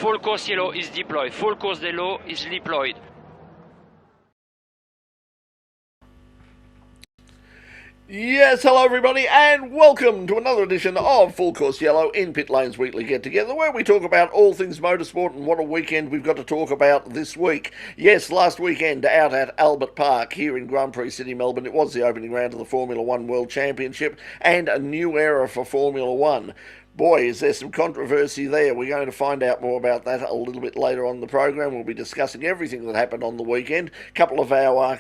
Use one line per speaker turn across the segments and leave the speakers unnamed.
Full course yellow is deployed. Full course yellow is deployed.
Yes, hello everybody, and welcome to another edition of Full Course Yellow in Pit Lane's weekly get-together, where we talk about all things motorsport and what a weekend we've got to talk about this week. Yes, last weekend out at Albert Park here in Grand Prix City, Melbourne, it was the opening round of the Formula One World Championship and a new era for Formula One. Boy, is there some controversy there. We're going to find out more about that a little bit later on in the program. We'll be discussing everything that happened on the weekend. Couple of our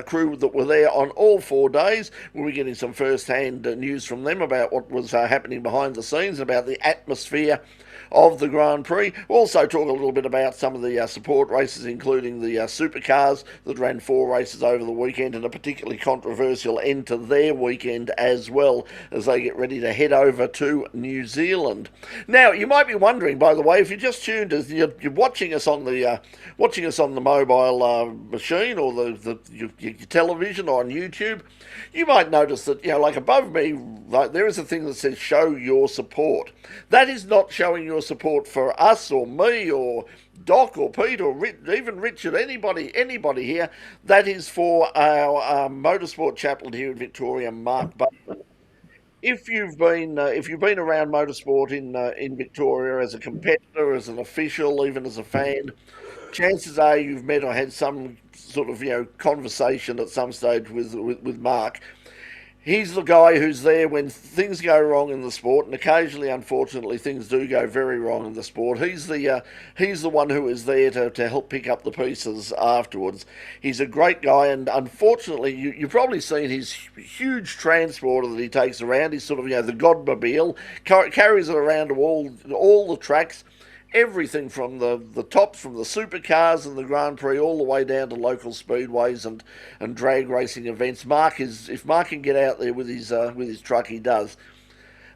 crew that were there on all 4 days. We'll be getting some first-hand news from them about what was happening behind the scenes, about the atmosphere of the Grand Prix. We'll also talk a little bit about some of the support races, including the Supercars that ran 4 races over the weekend, and a particularly controversial end to their weekend as well, as they get ready to head over to New Zealand. Now, you might be wondering, by the way, if you just tuned us, you're watching us on the mobile machine or your television or on YouTube, you might notice that, like above me, there is a thing that says show your support. That is not showing your support for us or me or Doc or Pete or even Richard, anybody here. That is for our motorsport chaplain here in Victoria, Mark Bateman. If you've been around motorsport in Victoria as a competitor, as an official, even as a fan, chances are you've met or had some sort of conversation at some stage with Mark. He's the guy who's there when things go wrong in the sport, and occasionally, unfortunately, things do go very wrong in the sport. He's the one who is there to help pick up the pieces afterwards. He's a great guy, and unfortunately, you've probably seen his huge transporter that he takes around. He's sort of the Godmobile, carries it around to all the tracks. Everything from the tops, from the Supercars and the Grand Prix, all the way down to local speedways and drag racing events. If Mark can get out there with his truck, he does.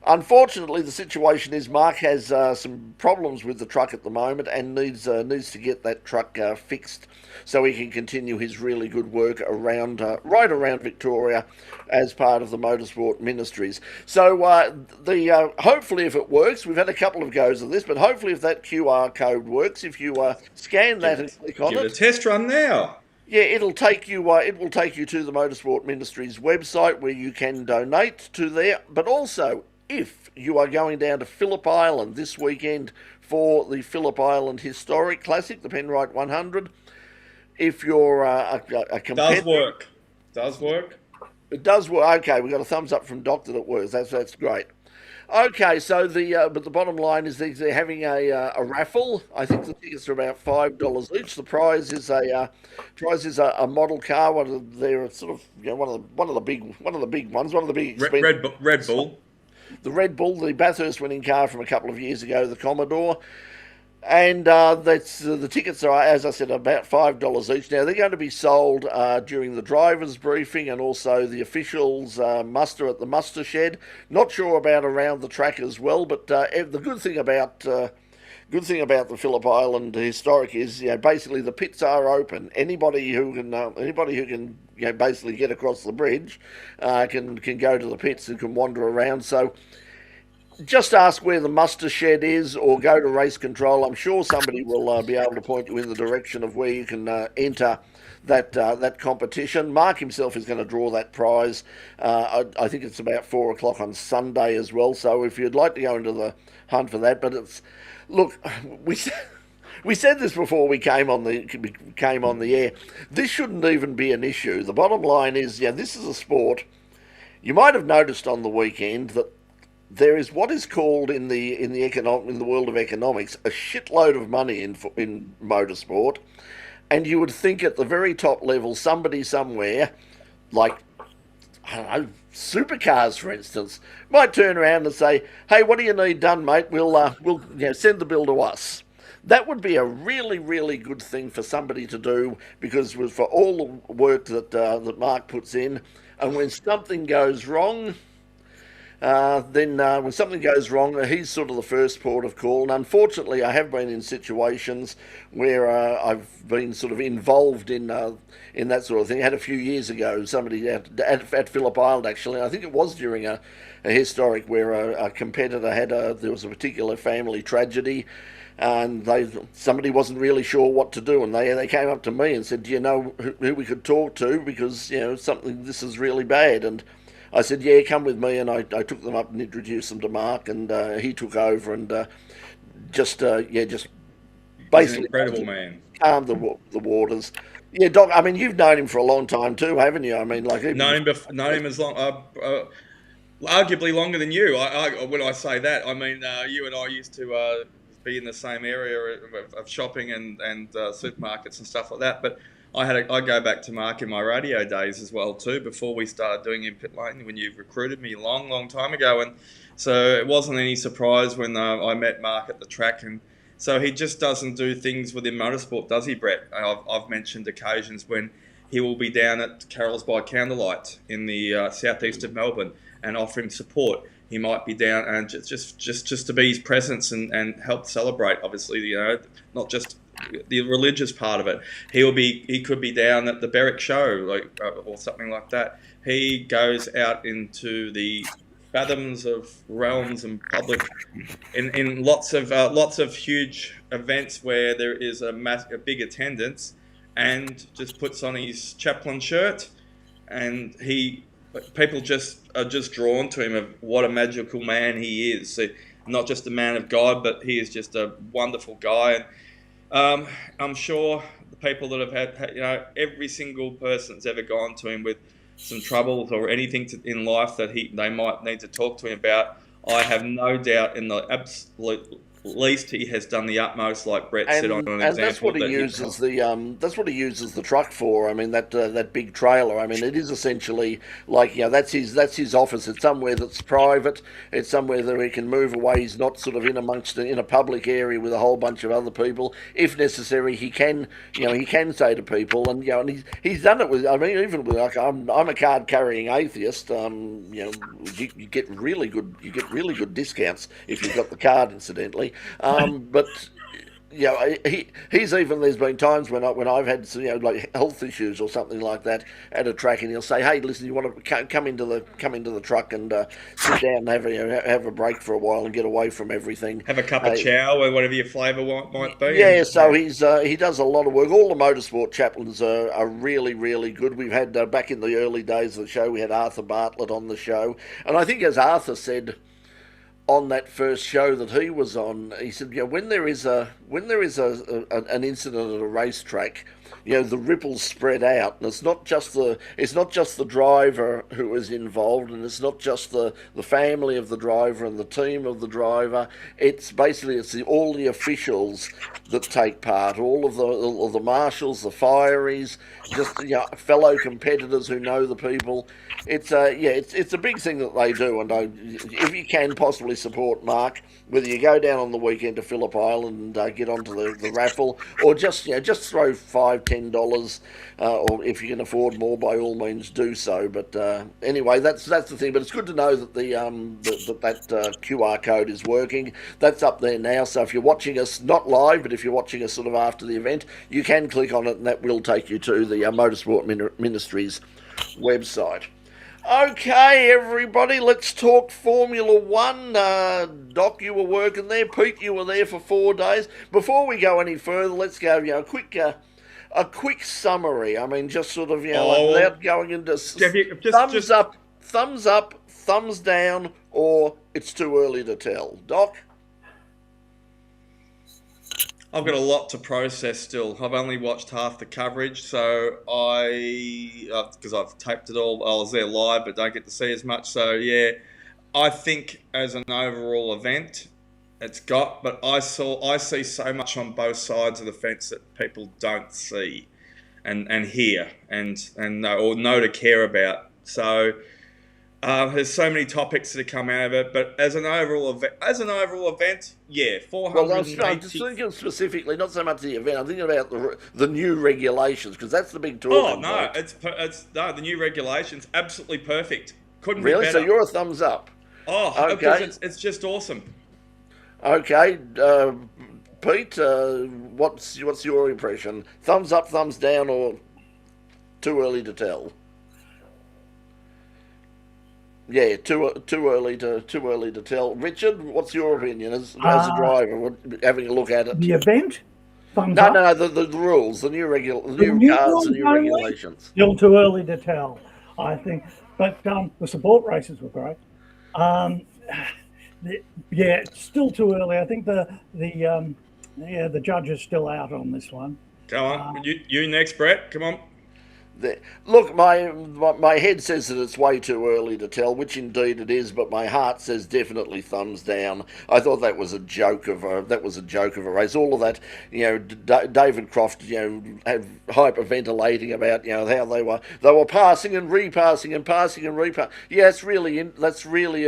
Unfortunately, the situation is Mark has some problems with the truck at the moment and needs to get that truck fixed so he can continue his really good work right around Victoria as part of the motorsport ministries. So hopefully, if it works, we've had a couple of goes of this, but hopefully, if that QR code works, if you scan that and click on it,
give it a test run now.
Yeah, it will take you to the Motorsport Ministries website where you can donate to there, but also, if you are going down to Phillip Island this weekend for the Phillip Island Historic Classic, the Penrite 100, if you're a competitor...
Does work.
It does work. Okay, we got a thumbs up from Doc that it works. That's great. Okay, so but the bottom line is they're having a raffle. I think the tickets are about $5 each. The prize is a model car. They're sort of one of the big ones, one of the big expensive.
Red Bull.
The Red Bull, the Bathurst winning car from a couple of years ago, the Commodore. And the tickets are, as I said, about $5 each. Now, they're going to be sold during the driver's briefing and also the officials' muster at the muster shed. Not sure about around the track as well, but the good thing about the Phillip Island Historic is, basically the pits are open. Anybody who can basically get across the bridge can go to the pits and can wander around. So just ask where the muster shed is or go to race control. I'm sure somebody will be able to point you in the direction of where you can enter that competition. Mark himself is going to draw that prize. I think it's about 4 o'clock on Sunday as well. So if you'd like to go into the hunt for that, but look, we said this before we came on the air. This shouldn't even be an issue. The bottom line is, this is a sport. You might have noticed on the weekend that there is what is called in the world of economics a shitload of money in motorsport, and you would think at the very top level somebody somewhere, like, I don't know, Supercars for instance, might turn around and say, "Hey, what do you need done, mate? We'll send the bill to us." That would be a really, really good thing for somebody to do, because for all the work that Mark puts in, and when something goes wrong. When something goes wrong, he's sort of the first port of call. And unfortunately, I have been in situations where I've been sort of involved in that sort of thing. I had a few years ago, somebody at Phillip Island, actually, I think it was during a historic where a competitor there was a particular family tragedy. and somebody wasn't really sure what to do, and they came up to me and said, "Do you know who we could talk to? Because this is really bad." And I said, "Yeah, come with me." And I took them up and introduced them to Mark, and he took over and just
He's an
basically
incredible man.
calmed the waters. Yeah, Doc. I mean, you've known him for a long time too, haven't you? I mean, like even
Known him as long, arguably longer than you. When I say that, I mean you and I used to be in the same area of shopping and supermarkets and stuff like that. But I go back to Mark in my radio days as well too, before we started doing in pit lane, when you recruited me long time ago, and so it wasn't any surprise when I met Mark at the track. And so he just doesn't do things within motorsport, does he, Brett? I've mentioned occasions when he will be down at Carol's by Candlelight in the southeast of Melbourne and offer him support. He might be down and just to be his presence and help celebrate. Obviously, not just the religious part of it. He could be down at the Berwick show, or something like that. He goes out into the fathoms of realms and public in lots of huge events where there is a big attendance, and just puts on his chaplain shirt, and people are just drawn to him of what a magical man he is. So not just a man of God, but he is just a wonderful guy. And I'm sure the people that have had every single person that's ever gone to him with some troubles or anything in life that they might need to talk to him about, I have no doubt in the absolute least he has done the utmost, like Brett said on an example.
And that's what he uses the truck for. I mean, that big trailer. I mean, it is essentially like that's his office. It's somewhere that's private. It's somewhere that he can move away. He's not sort of in a public area with a whole bunch of other people. If necessary, he can say to people, and and he's done it with. I mean, even with I'm a card carrying atheist. You get really good discounts if you've got the card, incidentally. But he's even, there's been times when I've had like health issues or something like that at a track, and he'll say, "Hey, listen, you want to come into the truck and sit down and have a break for a while and get away from everything.
Have a cup of chow or whatever your flavour might be."
Yeah, so he does a lot of work. All the motorsport chaplains are really, really good. We've had back in the early days of the show, we had Arthur Bartlett on the show, and I think, as Arthur said on that first show that he was on, he said, when there is an incident at a racetrack, the ripples spread out, and it's not just the driver who is involved, and it's not just the family of the driver and the team of the driver. It's basically all the officials that take part, all of the marshals, the fireys, just fellow competitors who know the people. It's a big thing that they do, and if you can possibly support Mark, whether you go down on the weekend to Phillip Island and get onto the raffle, or just throw $5-10, or if you can afford more, by all means do so. But anyway, that's the thing. But it's good to know that that QR code is working. That's up there now. So if you're watching us not live, but if you're watching us sort of after the event, you can click on it, and that will take you to the Motorsport Ministries website. Okay, everybody, let's talk Formula One. Doc, you were working there. Pete, you were there for 4 days. Before we go any further, let's go, a quick summary. I mean, just sort of, without going into thumbs up, thumbs down, or it's too early to tell. Doc?
I've got a lot to process still. I've only watched half the coverage, so because I've taped it all, I was there live, but don't get to see as much. So yeah, I think as an overall event, but I see so much on both sides of the fence that people don't see, and hear, and know to care about. So. There's so many topics that have come out of it, but as an overall event, yeah, 480.
Well, I'm just thinking specifically, not so much the event. I'm thinking about the new regulations, because that's the big talk.
Oh no, the new regulations, absolutely perfect. Couldn't be better.
So you're a thumbs up.
Oh, okay. It's just awesome.
Okay, Pete, what's your impression? Thumbs up, thumbs down, or too early to tell? Yeah, too early to tell. Richard, what's your opinion as a
Uh,
driver, having a look at it?
the event, thumbs
No, no,
up.
no. The rules, the
The
new
new
cars, the
rules
new
only,
regulations.
still too early to tell, I think. But the support races were great. Um, yeah, it's still too early. I think the judge is still out on this one.
Go on. You next, Brett. Come on.
Look, my head says that it's way too early to tell, which indeed it is, but my heart says definitely thumbs down. I thought that was a joke of a race. All of that, David Croft, had hyperventilating about how they were passing and repassing and passing and repassing. Yeah, that's really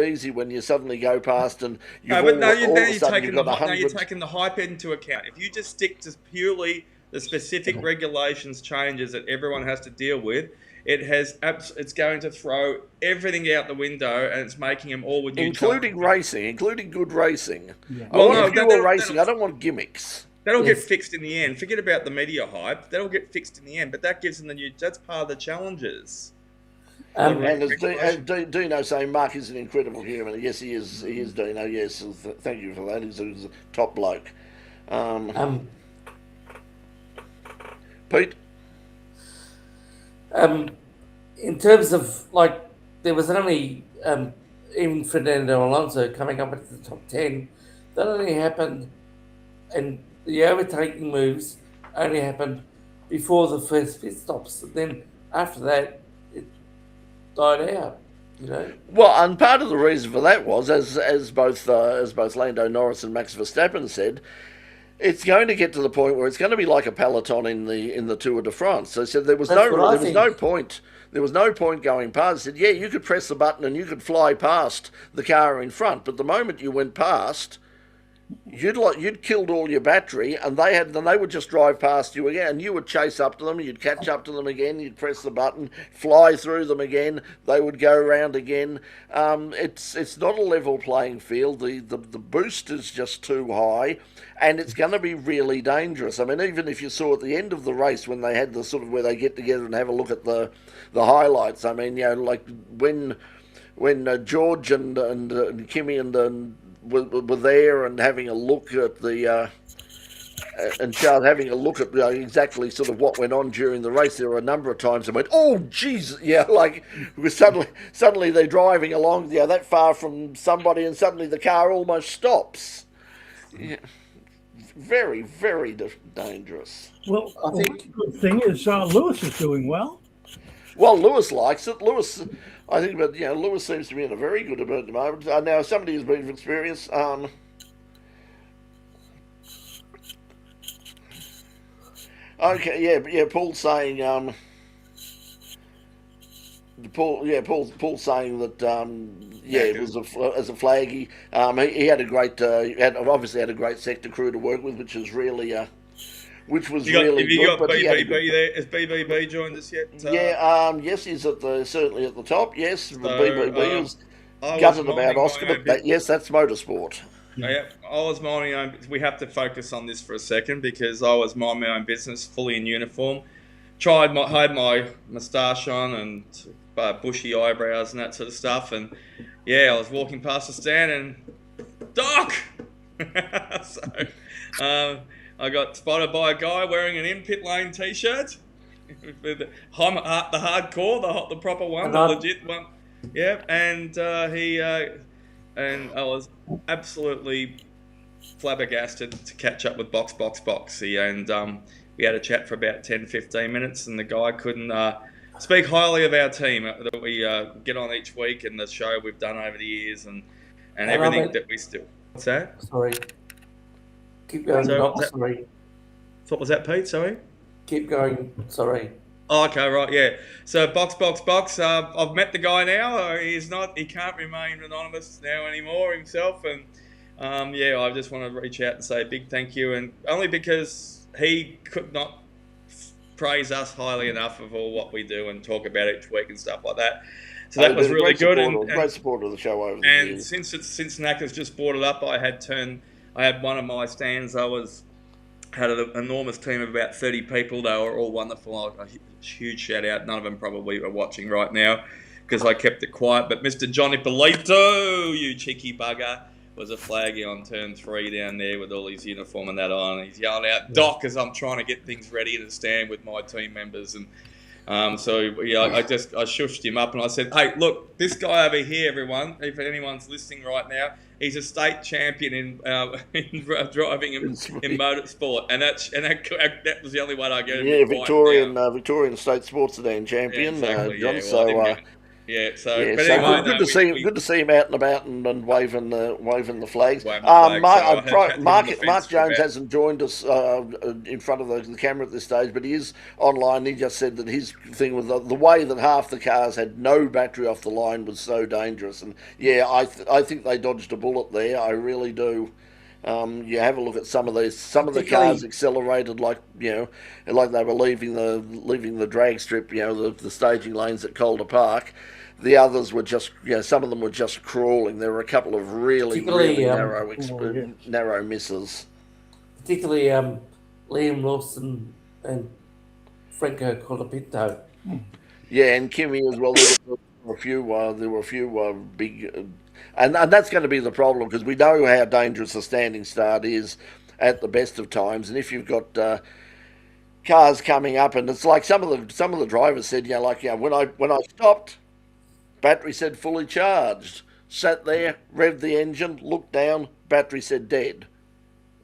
easy when you suddenly go past and
No, but now
all of a
you're
sudden you've
taking
got
now you're
100.
taking the hype into account. If you just stick to purely the specific regulations changes that everyone has to deal with, it's going to throw everything out the window, and it's making them all with new
Including racing, including good racing.
Yeah.
I want pure racing. I don't want gimmicks.
That'll get fixed in the end. Forget about the media hype. That'll get fixed in the end. But that gives them that's part of the challenges.
And as Dino saying, Mark is an incredible human. Yes, he is. He is, Dino. Yes, thank you for that. He's a top bloke. Pete?
In terms of, there was only, even Fernando Alonso coming up into the top 10, that only happened, and the overtaking moves only happened before the first pit stops. And then after that, it died out,
Well, and part of the reason for that was, as both Lando Norris and Max Verstappen said, it's going to get to the point where it's going to be like a peloton in the Tour de France. So said there was no point. There was no point going past. Said, yeah, you could press the button and you could fly past the car in front, but the moment you went past, you'd killed all your battery, and they would just drive past you again, and you would chase up to them, you'd catch up to them again, you'd press the button, fly through them again, they would go around again. It's not a level playing field. The boost is just too high, and it's going to be really dangerous. I mean, even if you saw at the end of the race when they had the sort of where they get together and have a look at the highlights. I mean, like when George and Kimmy and were there and having a look at and Charles having a look at exactly sort of what went on during the race. There were a number of times I went, oh Jesus, like suddenly they're driving along that far from somebody, and suddenly the car almost stops. Yeah. Very, very dangerous.
Well, I think the good thing is Lewis is doing well.
Well, Lewis likes it. I think, but Lewis seems to be in a very good mood at the moment. Now, somebody who's been experienced. Okay, yeah. Paul's saying. Paul's saying that. It was as a flaggy. He had a great. Obviously had a great sector crew to work with, which was really. Which was really good.
Have you got BBB there? Has BBB joined us yet?
Yes, he's certainly at the top. Yes,
so,
BBB was gutted about Oscar, but yes, that's motorsport.
Yeah, I was minding my own. We have to focus on this for a second because I was minding my own business, fully in uniform. Had my moustache on and bushy eyebrows and that sort of stuff, and I was walking past the stand and Doc. So. I got spotted by a guy wearing an in-pit lane T-shirt. The hardcore, the proper one, the legit one. Yeah, and I was absolutely flabbergasted to catch up with Boxy, and we had a chat for about 10-15 minutes, and the guy couldn't speak highly of our team that we get on each week and the show we've done over the years and everything that we still. What's that?
Sorry. Keep going. Sorry.
What was that, Pete? Sorry.
Keep going. Sorry.
Oh, okay, right, yeah. So Box. I've met the guy now. He can't remain anonymous now anymore himself, and I just want to reach out and say a big thank you, and only because he could not praise us highly enough of all what we do and talk about each week and stuff like that. So that was really good, and
great supporter of the show over the years.
And since Naka's just brought it up, I had one of my stands. Had an enormous team of about 30 people. They were all wonderful. A huge shout out. None of them probably are watching right now. because I kept it quiet. But Mr. Johnny Polito, you cheeky bugger, was a flaggy on turn 3 down there with all his uniform and that on. He's yelling out, "Doc," as I'm trying to get things ready to stand with my team members. And so I shushed him up and I said, "Hey, look, this guy over here, everyone, if anyone's listening right now, he's a state champion in driving in motorsport, and that was the only way I get him.
Yeah, Victorian state sports sedan champion,
exactly,
John. Good to see him out and about and waving the flags. Mark Jones hasn't joined us in front of the camera at this stage, but he is online. He just said that his thing was the way that half the cars had no battery off the line was so dangerous, and I think they dodged a bullet there. I really do. You have a look at some of the cars accelerated like they were leaving the drag strip, the staging lanes at Calder Park. The others were just, some of them were just crawling. There were a couple of really narrow misses.
Particularly Liam Lawson and Franco Colapinto.
Yeah, and Kimmy as well. There were a few big, and that's going to be the problem because we know how dangerous a standing start is at the best of times, and if you've got cars coming up, and it's like some of the drivers said, when I stopped, battery said fully charged. Sat there, revved the engine, looked down, battery said dead.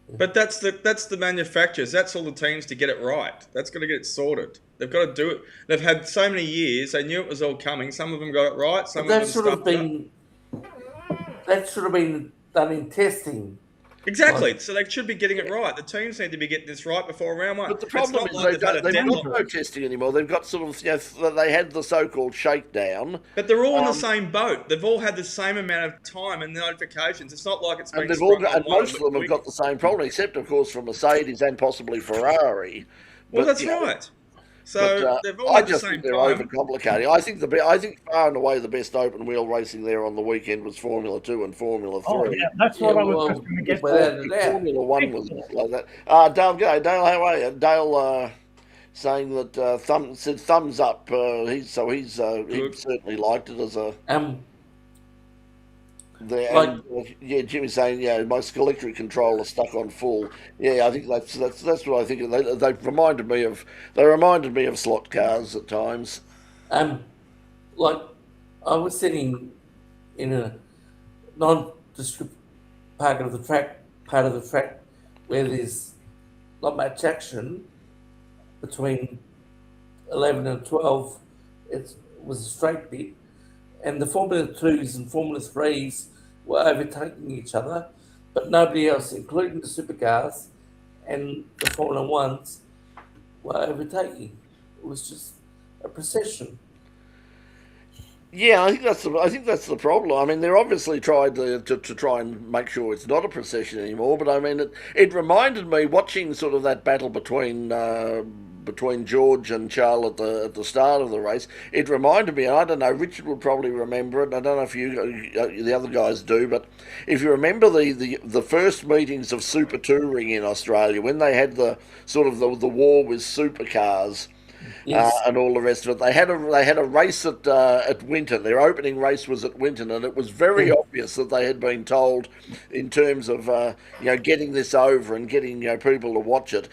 But that's the manufacturers. That's all the teams to get it right. That's got to get it sorted. They've got to do it. They've had so many years. They knew it was all coming. Some of them got it right. That
should have been done in testing.
Exactly. So they should be getting it right. The teams need to be getting this right before round 1.
But the problem is they've got no testing anymore. They've got they had the so-called shakedown.
But they're all in the same boat. They've all had the same amount of time and notifications. It's not like it's been
and most of them have got the same problem, except of course for Mercedes and possibly Ferrari.
Well, that's right. So they've all had the same
they're overcomplicating. I think far and away the best open wheel racing there on the weekend was Formula 2 and Formula 3.
Oh yeah, that's what I was just going to get.
Formula 1 was like that. Dale, how are you? Dale saying that said thumbs up. He certainly liked it as a. Jimmy's saying, my electric controller stuck on full. Yeah, I think that's what I think. They reminded me of slot cars at times.
Like I was sitting in a nondescript part of the track where there's not much action between 11 and 12. It was a straight bit, and the Formula 2s and Formula 3s were overtaking each other, but nobody else, including the Supercars and the Formula 1s, were overtaking. It was just a procession.
Yeah, I think that's the problem. I mean, they're obviously tried to try and make sure it's not a procession anymore. But I mean, it reminded me watching sort of that battle between George and Charles at the start of the race. It reminded me. I don't know. Richard would probably remember it. I don't know if the other guys do. But if you remember the first meetings of Super Touring in Australia, when they had the sort of the war with Supercars. Yes. And all the rest of it. They had a race at Winton. Their opening race was at Winton, and it was very obvious that they had been told, in terms of getting this over and getting people to watch it.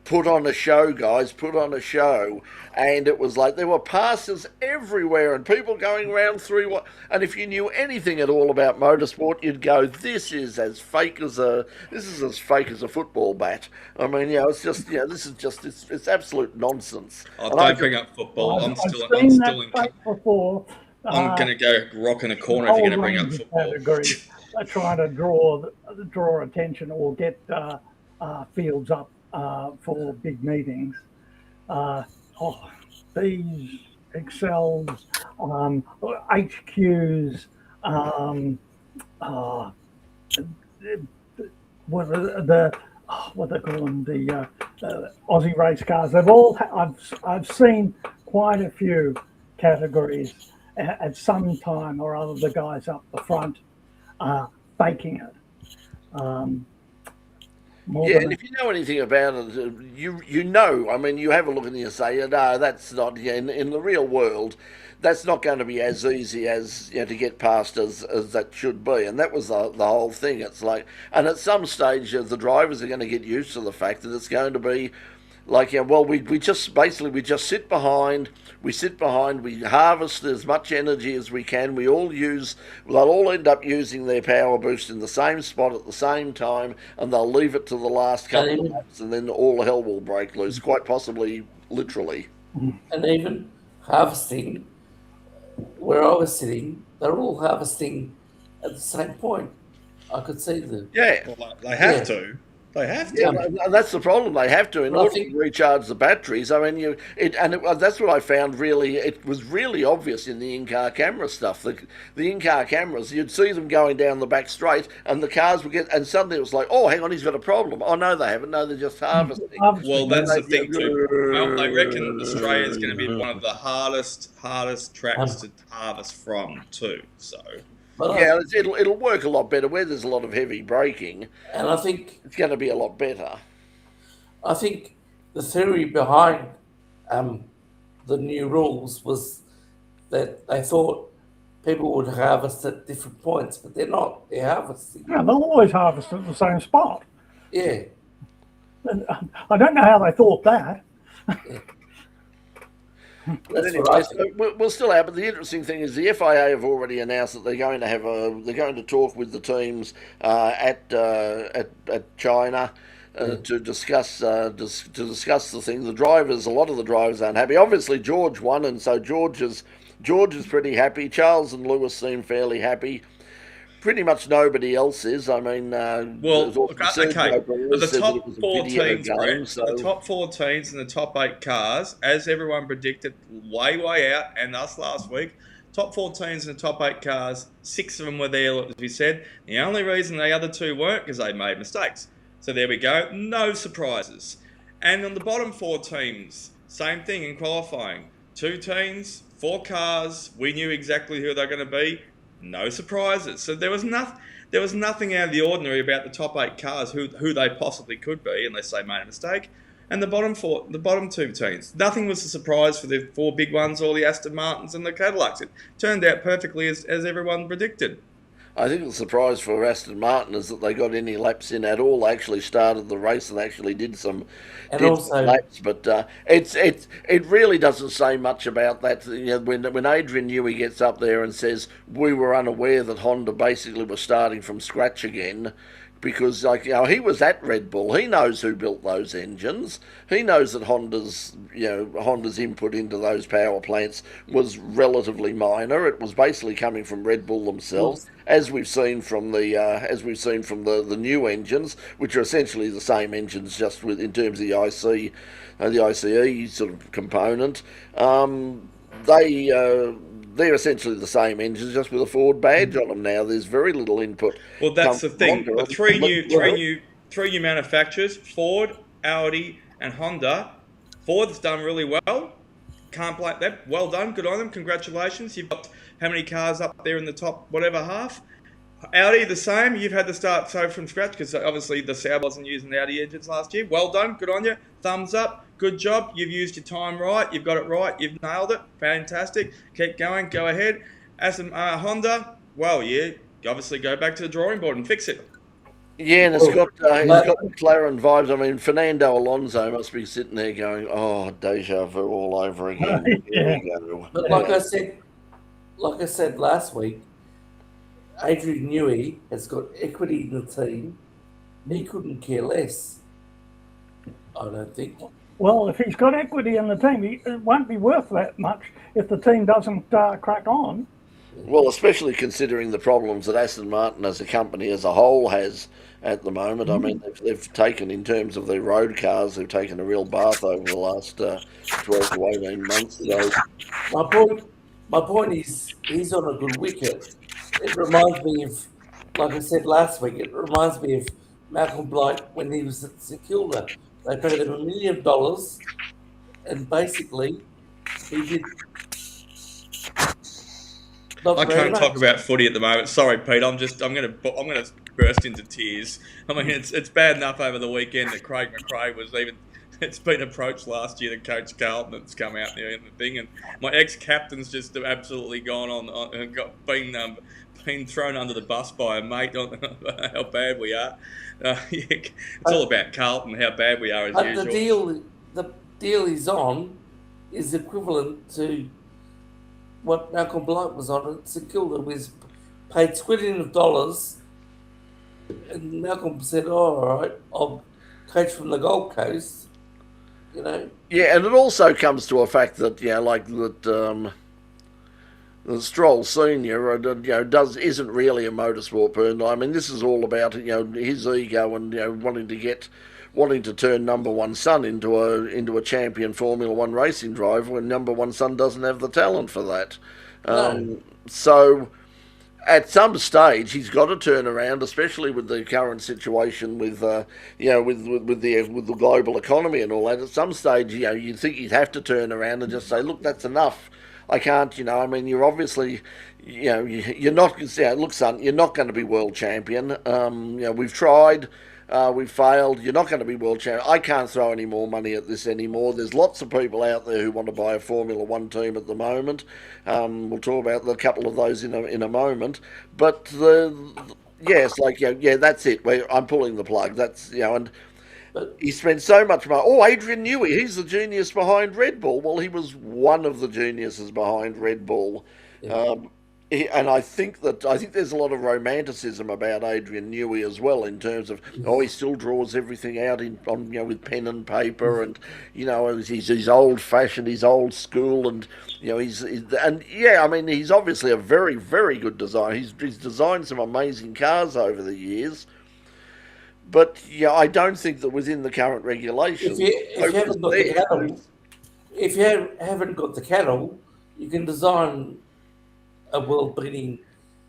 Put on a show, guys. Put on a show. And it was like there were passes everywhere and people going around through. And if you knew anything at all about motorsport, you'd go, "This is as fake as a football bat." I mean, it's just it's absolute nonsense.
Oh, don't bring up football. I'm still
before.
I'm going to go rock in a corner if you're going to bring up football.
They're trying to draw attention or get fields up for big meetings. These Excels, HQs, what they call them, the Aussie race cars. They've all. I've seen quite a few categories at some time or other. The guys up the front faking it. more
Yeah,
than
and if you know anything about it, you know. I mean, you have a look and you say, no, that's not. Yeah, in the real world, that's not going to be as easy as to get past as that should be. And that was the whole thing. It's like, and at some stage, the drivers are going to get used to the fact that it's going to be like, well, we just basically we just sit behind, we harvest as much energy as we can. They'll all end up using their power boost in the same spot at the same time, and they'll leave it to the last couple of laps, and then all hell will break loose, quite possibly literally.
And even harvesting, where I was sitting, they're all harvesting at the same point. I could see them.
Yeah.
Well, they have to. They have to.
Yeah, that's the problem. They have to in order to recharge the batteries. I mean, that's what I found. Really, it was really obvious in the in-car camera stuff. The in-car cameras, you'd see them going down the back straight, and the cars would get, and suddenly it was like, oh, hang on, he's got a problem. Oh no, they haven't. No, they're just harvesting.
Well, that's the thing too. Well, I reckon Australia is going to be one of the hardest tracks to harvest from too. So.
Yeah, it'll work a lot better where there's a lot of heavy braking,
and I think
it's going to be a lot better.
I think the theory behind the new rules was that they thought people would harvest at different points, but they're not. They're harvesting.
Yeah, they'll always harvest at the same spot.
Yeah.
And I don't know how they thought that.
Yeah.
But anyway, we'll still have. But the interesting thing is the FIA have already announced that they're going to talk with the teams at China to discuss the thing. A lot of the drivers aren't happy. Obviously, George won, and so George is pretty happy. Charles and Lewis seem fairly happy. Pretty much nobody else is. I mean,
okay. The top 4 teams, Brett, the top 4 teams and the top 8 cars, as everyone predicted, way out, and us last week. Top 4 teams and the top 8 cars, 6 of them were there, as we said. The only reason the other 2 weren't because they made mistakes. So there we go. No surprises. And on the bottom 4 teams, same thing in qualifying. 2 teams, 4 cars. We knew exactly who they're going to be. No surprises. So there was nothing out of the ordinary about the top 8 cars who they possibly could be unless they made a mistake. And the bottom 2 teams, nothing was a surprise for the 4 big ones or the Aston Martins and the Cadillacs. It turned out perfectly as everyone predicted.
I think the surprise for Aston Martin is that they got any laps in at all. They actually started the race and actually did some laps, but it really doesn't say much about that. When Adrian Newey gets up there and says we were unaware that Honda basically was starting from scratch again. Because he was at Red Bull, he knows who built those engines. He knows that Honda's input into those power plants was relatively minor. It was basically coming from Red Bull themselves, as we've seen from the new engines, which are essentially the same engines, just in terms of the ICE sort of component. They're essentially the same engines, just with a Ford badge on them now. There's very little input.
Well, that's the thing. The three new manufacturers, Ford, Audi, and Honda. Ford's done really well. Can't blame them. Well done. Good on them. Congratulations. You've got how many cars up there in the top whatever half? Audi, the same. You've had to start from scratch because obviously the Sauber wasn't using the Audi engines last year. Well done. Good on you. Thumbs up. Good job. You've used your time right. You've got it right. You've nailed it. Fantastic. Keep going. Go ahead. Honda, well, you obviously go back to the drawing board and fix it.
Yeah, and it's got McLaren vibes. I mean, Fernando Alonso must be sitting there going, "Oh, deja vu all over again."
Yeah.
But like I said last week, Adrian Newey has got equity in the team. He couldn't care less. I don't think.
Well, if he's got equity in the team, it won't be worth that much if the team doesn't crack on.
Well, especially considering the problems that Aston Martin as a company as a whole has at the moment. I mean, they've taken, in terms of their road cars, they've taken a real bath over the last 12 to 18 months. So.
My point is, he's on a good wicket. It reminds me of, like I said last week, it reminds me of Malcolm Blight when he was at St Kilda. They paid him $1 million, and basically he did.
I can't talk about footy at the moment. Sorry, Pete. I'm gonna burst into tears. I mean, it's bad enough over the weekend that Craig McRae was even. It's been approached last year to coach Carlton. It's come out there in the thing, and my ex-captain's just absolutely gone on and been thrown under the bus by a mate on how bad we are. It's all about Carlton, how bad we are as usual.
The deal he's on is equivalent to what Malcolm Blight was on at St Kilda, was paid $20 million, and Malcolm said, "Oh, all right, I'll coach from the Gold Coast." You know.
Yeah, and it also comes to a fact that the Stroll Senior, isn't really a motorsport person. I mean, this is all about his ego and wanting to turn number one son into a champion Formula One racing driver when number one son doesn't have the talent for that.
No.
So at some stage he's got to turn around, especially with the current situation with the global economy and all that. At some stage, you'd think he'd have to turn around and just say, look, that's enough. I can't, I mean, you're obviously, you're not, look, son, you're not going to be world champion. We've tried, we've failed. You're not going to be world champion. I can't throw any more money at this anymore. There's lots of people out there who want to buy a Formula One team at the moment. We'll talk about a couple of those in a moment. But that's it. I'm pulling the plug. That's But he spent so much money. Oh, Adrian Newey, he's the genius behind Red Bull. Well, he was one of the geniuses behind Red Bull.
Yeah.
And I think there's a lot of romanticism about Adrian Newey as well, in terms of he still draws everything out with pen and paper, and he's old fashioned, he's old school, and he's obviously a very, very good designer. He's designed some amazing cars over the years. But I don't think that within the current regulations,
if you haven't got the cattle, you can design a world-beating.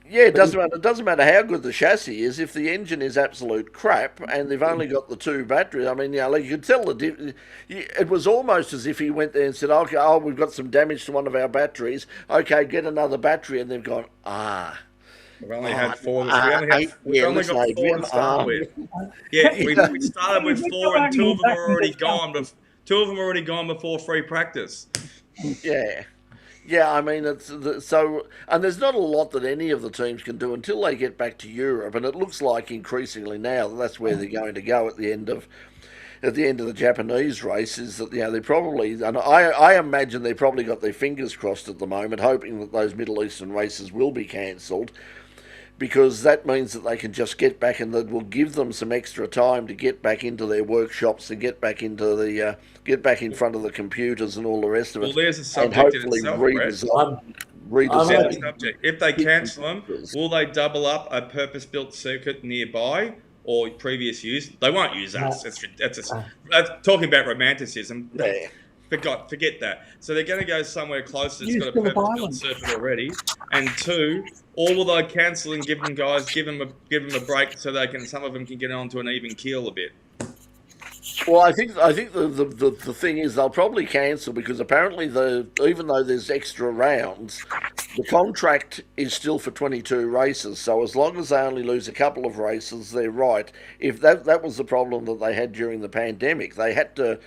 Yeah, it doesn't matter. It doesn't matter how good the chassis is if the engine is absolute crap and they've only got the two batteries. I mean, you could tell it was almost as if he went there and said, "Okay, we've got some damage to one of our batteries. Okay, get another battery," and they've gone,
We've only had four. We've only got four to start with. Yeah, we started with four, and two of them were already gone. Two of them were already gone before free practice.
Yeah. I mean, and there's not a lot that any of the teams can do until they get back to Europe, and it looks like increasingly now that's where they're going to go at the end of the Japanese race. Is that they probably, and I imagine they probably got their fingers crossed at the moment, hoping that those Middle Eastern races will be cancelled, because that means that they can just get back, and that will give them some extra time to get back into their workshops and get back in front of the computers and all the rest of it.
Well, there's a subject in itself,
redesign.
If they cancel them, will they double up a purpose-built circuit nearby or previous use? They won't use us. That's talking about romanticism.
Yeah.
Forget that. So they're going to go somewhere close that's got a purpose-built circuit already. And two, or will they cancel and give them a break so some of them can get onto an even keel a bit?
Well, I think the thing is they'll probably cancel, because apparently even though there's extra rounds, the contract is still for 22 races. So as long as they only lose a couple of races, they're right. If that was the problem that they had during the pandemic, they had to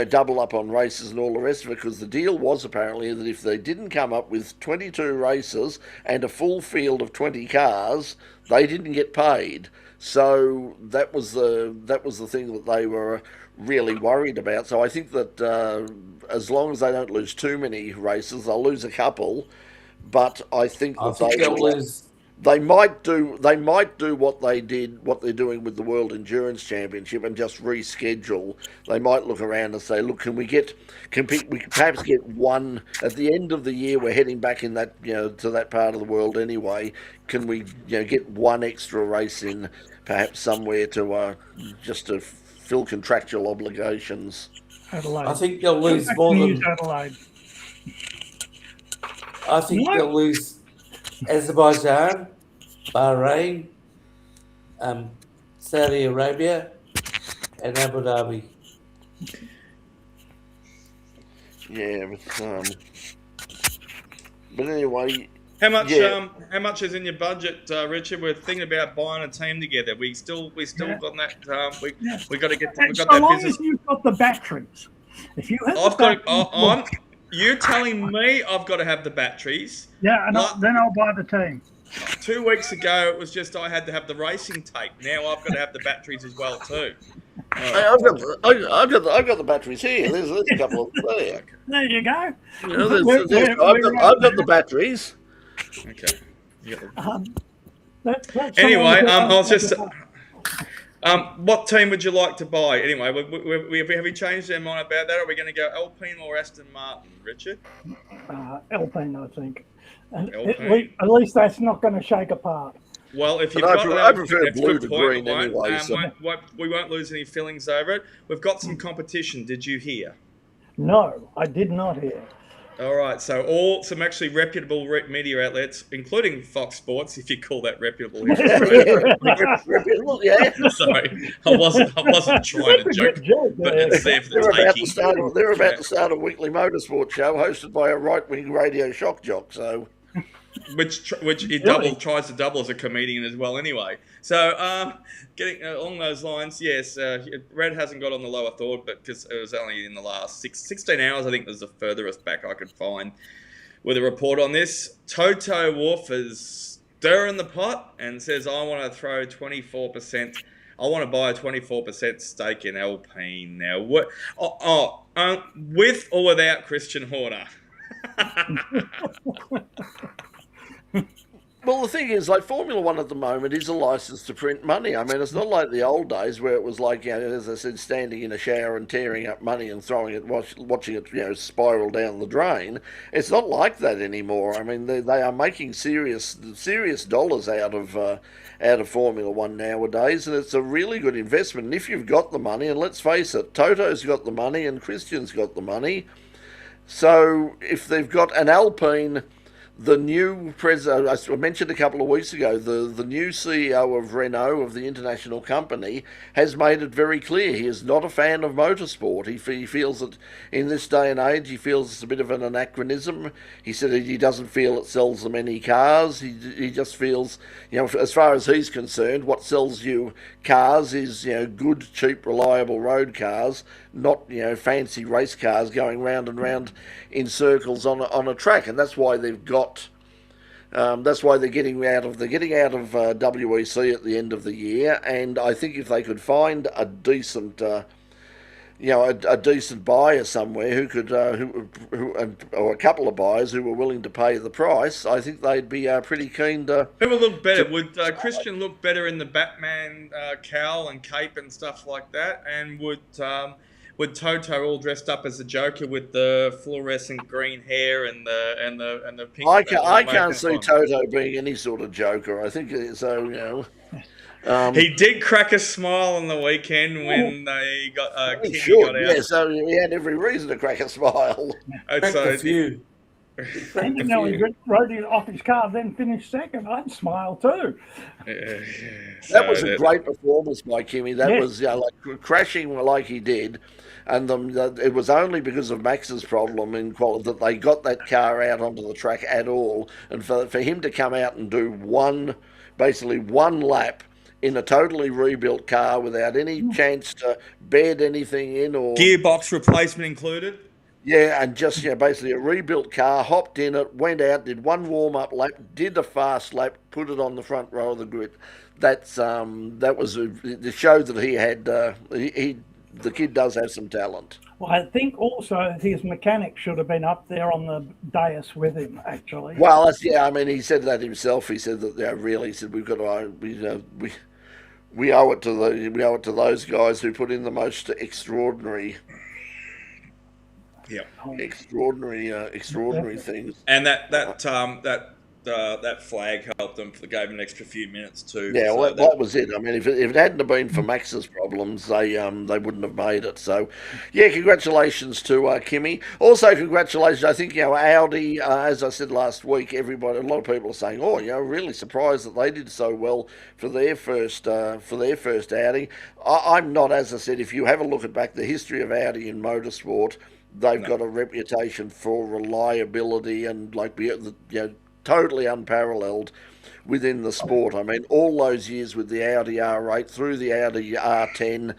double up on races and all the rest of it, because the deal was apparently that if they didn't come up with 22 races and a full field of 20 cars, they didn't get paid. So that was the thing that they were really worried about. So I think that as long as they don't lose too many races, they'll lose a couple. But I think that they might do what they're doing with the World Endurance Championship, and just reschedule. They might look around and say, look, we can perhaps get one at the end of the year. We're heading back in that to that part of the world anyway. Can we get one extra race in, perhaps somewhere to just to fill contractual obligations?
Adelaide.
I think they'll lose more than
Adelaide.
I think they'll lose Azerbaijan, Bahrain, Saudi Arabia, and Abu Dhabi.
Yeah, but anyway,
How much?
Yeah.
How much is in your budget, Richard? We're thinking about buying a team together. We still got that. We got to get. We
And
got
so
that
long
business.
as you've got the batteries. If you have
I've
the
got.
batteries,
You're telling me I've got to have the batteries.
yeah, and then I'll buy the team.
2 weeks ago, it was just I had to have the racing tape. Now I've got to have the batteries as well too.
I've got the batteries here. There's a couple of them there.
There you go.
You know, I've got the batteries.
Okay. You got the-
That's
Anyway,
so
I was just. What team would you like to buy? Anyway, have we changed our mind about that? Are we going to go Alpine or Aston Martin, Richard?
Alpine, I think.
Alpine.
At least that's not going to shake apart.
Well, if you've
But
got
I prefer
that's a
blue
good
to
point.
green anyway, so-
We won't lose any feelings over it. We've got some competition. Did you hear?
No, I did not hear.
All right, so some actually reputable media outlets, including Fox Sports, if you call that reputable.
Reputable, yeah.
Sorry, I wasn't trying to joke, but it's there for the taking.
They're about to start a weekly motorsport show hosted by a right-wing radio shock jock. So,
Which he tries to double as a comedian as well. Anyway, so getting along those lines, yes, Red hasn't got on the lower thought, but because it was only in the last 16 hours, I think was the furthest back I could find with a report on this. Toto Wolff is stirring the pot and says, "I want to throw 24%. I want to buy a 24% stake in Alpine now. What? With or without Christian Horner?"
well, the thing is, like Formula One at the moment is a license to print money. I mean, it's not like the old days where it was like, as I said, standing in a shower and tearing up money and throwing it, watching it, spiral down the drain. It's not like that anymore. I mean, they are making serious dollars out of Formula One nowadays, and it's a really good investment. And if you've got the money, and let's face it, Toto's got the money and Christian's got the money. So if they've got an Alpine, the new president, I mentioned a couple of weeks ago, the new CEO of Renault, of the international company, has made it very clear he is not a fan of motorsport. He feels that in this day and age, he feels it's a bit of an anachronism. He said he doesn't feel it sells them any cars. He just feels, as far as he's concerned, what sells you cars is, good, cheap, reliable road cars, not, fancy race cars going round and round in circles on a track. And that's why they've got, that's why they're getting out of WEC at the end of the year. And I think if they could find a decent, a decent buyer somewhere who could, or a couple of buyers who were willing to pay the price, I think they'd be pretty keen to.
Who would look better? Would Christian look better in the Batman cowl and cape and stuff like that? And would Toto all dressed up as a Joker with the fluorescent green hair and the pink?
I can't see Toto being any sort of Joker. I think so.
He did crack a smile on the weekend when they got
he
Kimi
should,
got out.
yeah. So he had every reason to crack a smile.
Cracked a few.
And he rode it off his car, then finished second. I'd smile too.
That was a great performance by Kimi. That was like crashing like he did. And it was only because of Max's problem in quality that they got that car out onto the track at all. And for him to come out and do basically one lap in a totally rebuilt car without any chance to bed anything in or
gearbox replacement included.
Yeah, and just basically a rebuilt car, hopped in it, went out, did one warm-up lap, did a fast lap, put it on the front row of the grid. That was the show that he had. The kid does have some talent.
Well, I think also his mechanic should have been up there on the dais with him, actually.
Well, I mean, he said that himself. He said that really, he said we've got to, we owe it to those guys who put in the most extraordinary.
Yeah,
extraordinary things.
And that flag helped them. Gave them an extra few minutes too.
Yeah,
so
well, that was it. I mean, if it hadn't have been for Max's problems, they wouldn't have made it. So, yeah, congratulations to Kimi. Also, congratulations. I think Audi, as I said last week, a lot of people are saying, really surprised that they did so well for their first outing. I'm not. As I said, if you have a look at back the history of Audi in motorsport, they've got a reputation for reliability and totally unparalleled within the sport. I mean, all those years with the Audi R8 through the Audi R10,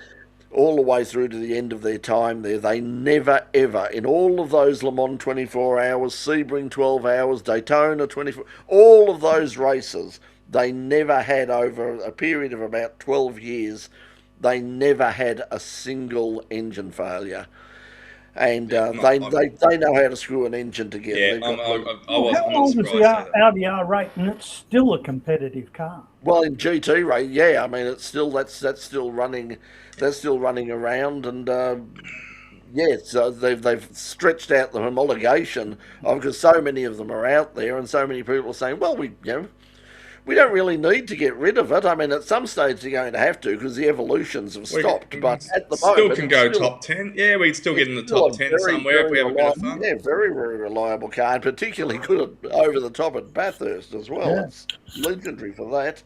all the way through to the end of their time there, they never ever, in all of those Le Mans 24 hours, Sebring 12 hours, Daytona 24, all of those races, they never had, over a period of about 12 years, they never had a single engine failure. And they know how to screw an engine together.
Yeah,
I'm
not
long is
surprised
the
at that.
Audi R8, and it's still a competitive car?
Well, in GT race, yeah, I mean, it's still that's still running, that's still running around, and yeah, so they've stretched out the homologation because so many of them are out there, and so many people are saying, well, we don't really need to get rid of it. I mean, at some stage they're going to have to because the evolutions have stopped. But at the moment,
can go top 10. Yeah, we'd still get in the top 10 somewhere if we have a bit of fun.
Yeah, very, very reliable car, and particularly good over the top at Bathurst as well. Yeah. It's legendary for that.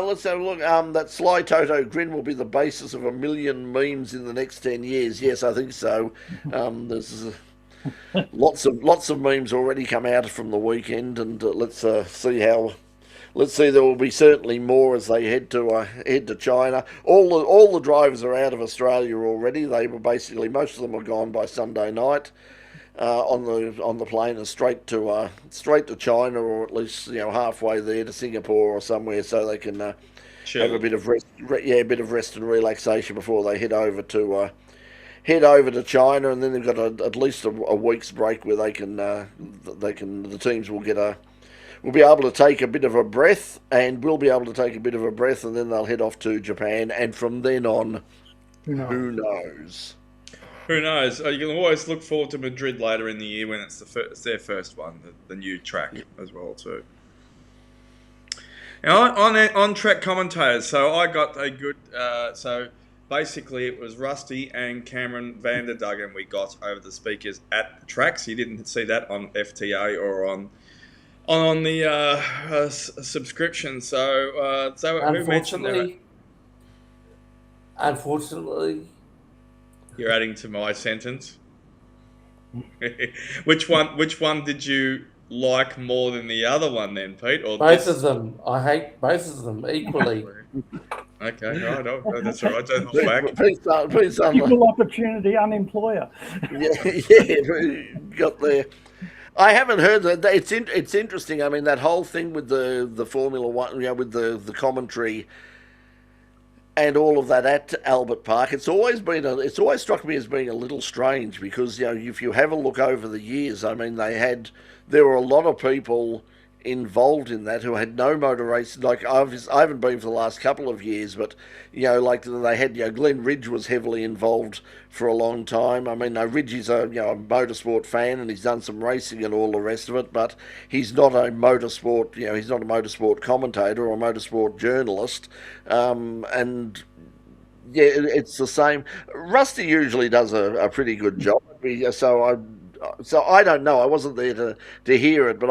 Let's have a look. That Sly Toto grin will be the basis of 1 million memes in the next 10 years. Yes, I think so. There's lots of memes already come out from the weekend, and let's see how. Let's see. There will be certainly more as they head to China. All the drivers are out of Australia already. They were basically, most of them are gone by Sunday night on the plane and straight to China, or at least halfway there to Singapore or somewhere, so they can have a bit of rest, a bit of rest and relaxation before they head over to China, and then they've got at least a week's break where the teams will get we'll be able to take a bit of a breath, and we'll be able to take a bit of a breath, and then they'll head off to Japan, and from then on, who knows? Who knows?
You can always look forward to Madrid later in the year when it's their first one, the new track as well too. Now on track commentators, so I got a good. So basically, it was Rusty and Cameron van der Duggen we got over the speakers at the tracks. You didn't see that on FTA or on the subscription. So who mentioned that?
Unfortunately,
you're adding to my sentence. Which one did you like more than the other one, then, Pete? Or
both of them. I hate both of them equally.
Okay, no, that's all right. Don't hold back.
Equal opportunity unemployer.
Yeah, got there. I haven't heard that. It's interesting. I mean, that whole thing with the Formula One, with the commentary and all of that at Albert Park. It's always struck me as being a little strange because if you have a look over the years, I mean, there were a lot of people involved in that who had no motor racing. Like I haven't been for the last couple of years, but like they had Glenn Ridge was heavily involved for a long time. I mean, Ridge is a motorsport fan and he's done some racing and all the rest of it, but he's not a motorsport he's not a motorsport commentator or a motorsport journalist. And yeah, it's the same. Rusty usually does a pretty good job. So I don't know. I wasn't there to hear it, but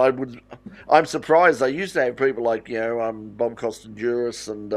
I'm surprised. They used to have people like Bob Costin-Juris and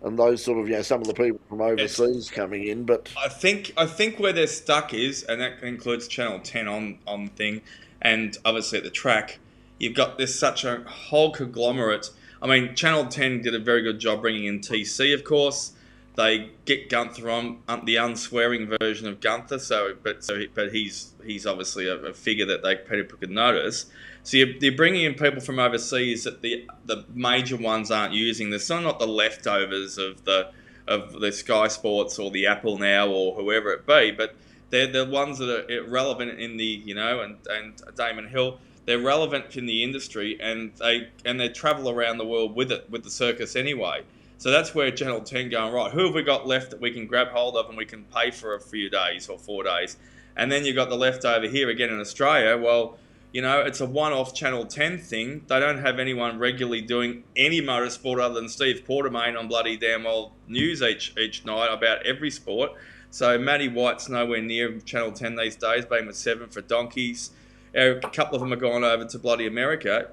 those sort of some of the people from overseas coming in. But
I think where they're stuck is, and that includes Channel 10 on thing, and obviously at the track, you've got this such a whole conglomerate. I mean, Channel 10 did a very good job bringing in TC, of course. They get Gunther on the unswearing version of Gunther, but he's obviously a figure that people could notice. So you're bringing in people from overseas that the major ones aren't using. They're still not the leftovers of the Sky Sports or the Apple Now or whoever it be, but they're the ones that are relevant in the and Damon Hill. They're relevant in the industry, and they travel around the world with the circus anyway. So that's where Channel 10 going, right, who have we got left that we can grab hold of and we can pay for a few days or 4 days? And then you've got the leftover here again in Australia. Well, it's a one-off Channel 10 thing. They don't have anyone regularly doing any motorsport other than Steve Portermain on bloody damn well news each night about every sport. So Matty White's nowhere near Channel 10 these days, being with 7 for donkeys. A couple of them have gone over to bloody America.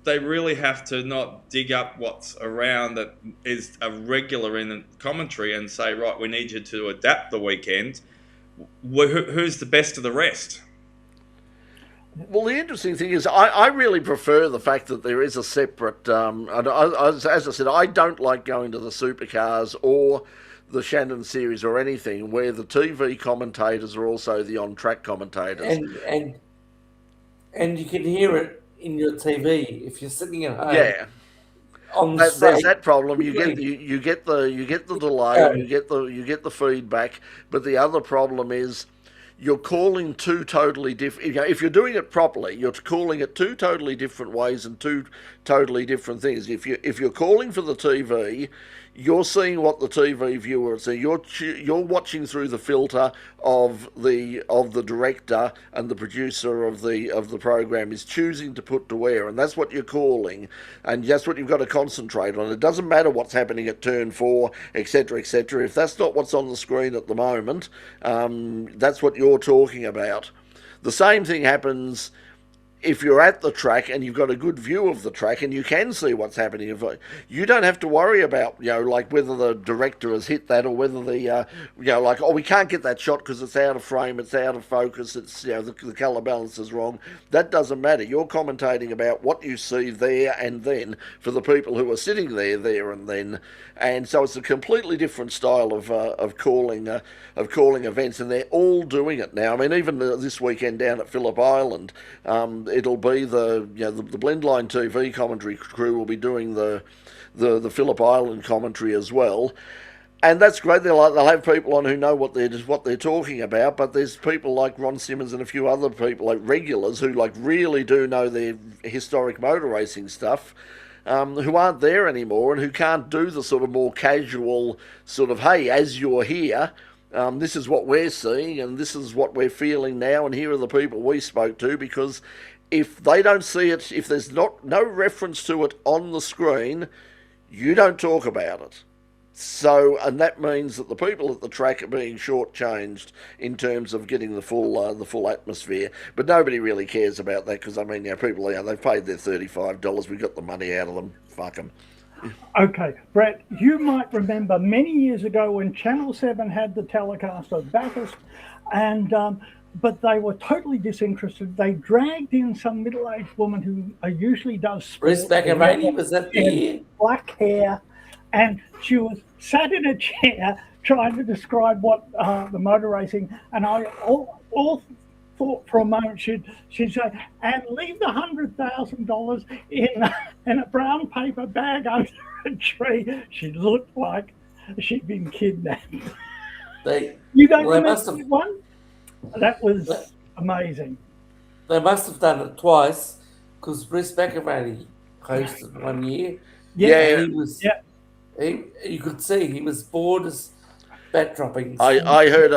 They really have to not dig up what's around that is a regular in the commentary and say, right, we need you to adapt the weekend. Who's the best of the rest?
Well, the interesting thing is, I really prefer the fact that there is a separate. As I said, I don't like going to the Supercars or the Shannon series or anything where the TV commentators are also the on-track commentators.
And you can hear it in your TV if you're sitting at home.
Yeah.
On the
There's
straight.
that problem. You get the delay, you get the feedback, but the other problem is you're calling two totally different. If you're doing it properly, you're calling it two totally different ways and two totally different things. If you're calling for the TV, you're seeing what the TV viewer is. So you're watching through the filter of the director and the producer of the program is choosing to put to air, and that's what you're calling, and that's what you've got to concentrate on. It doesn't matter what's happening at turn 4, etc., etc. If that's not what's on the screen at the moment, that's what you're talking about. The same thing happens if you're at the track and you've got a good view of the track and you can see what's happening. You don't have to worry about, like whether the director has hit that or whether the, like, oh, we can't get that shot because it's out of frame, it's out of focus, it's, the colour balance is wrong. That doesn't matter. You're commentating about what you see there and then for the people who are sitting there and then. And so it's a completely different style of calling events, and they're all doing it now. I mean, even this weekend down at Phillip Island, it'll be the Blendline TV commentary crew will be doing the Phillip Island commentary as well, and that's great. They'll have people on who know what they're talking about. But there's people like Ron Simmons and a few other people like regulars who like really do know their historic motor racing stuff. Who aren't there anymore and who can't do the sort of more casual sort of, hey, as you're here, this is what we're seeing and this is what we're feeling now, and here are the people we spoke to, because if they don't see it, if there's no reference to it on the screen, you don't talk about it. So, and that means that the people at the track are being shortchanged in terms of getting the full atmosphere. But nobody really cares about that because, I mean, people, they've paid their $35. We got the money out of them. Fuck them.
Okay, Brett, you might remember many years ago when Channel 7 had the telecast of Bathurst, and but they were totally disinterested. They dragged in some middle-aged woman who usually does sport.
Bruce Beccarini was at the
black hair, and she was sat in a chair trying to describe what the motor racing, and I all thought for a moment she'd say, and leave the $100,000 in a brown paper bag under a tree. She looked like she'd been kidnapped. You don't remember that one? That was amazing.
They must have done it twice because Bruce Beccarini hosted one year.
Yeah,
he was. Yeah. You could see he was bored as bat droppings.
I heard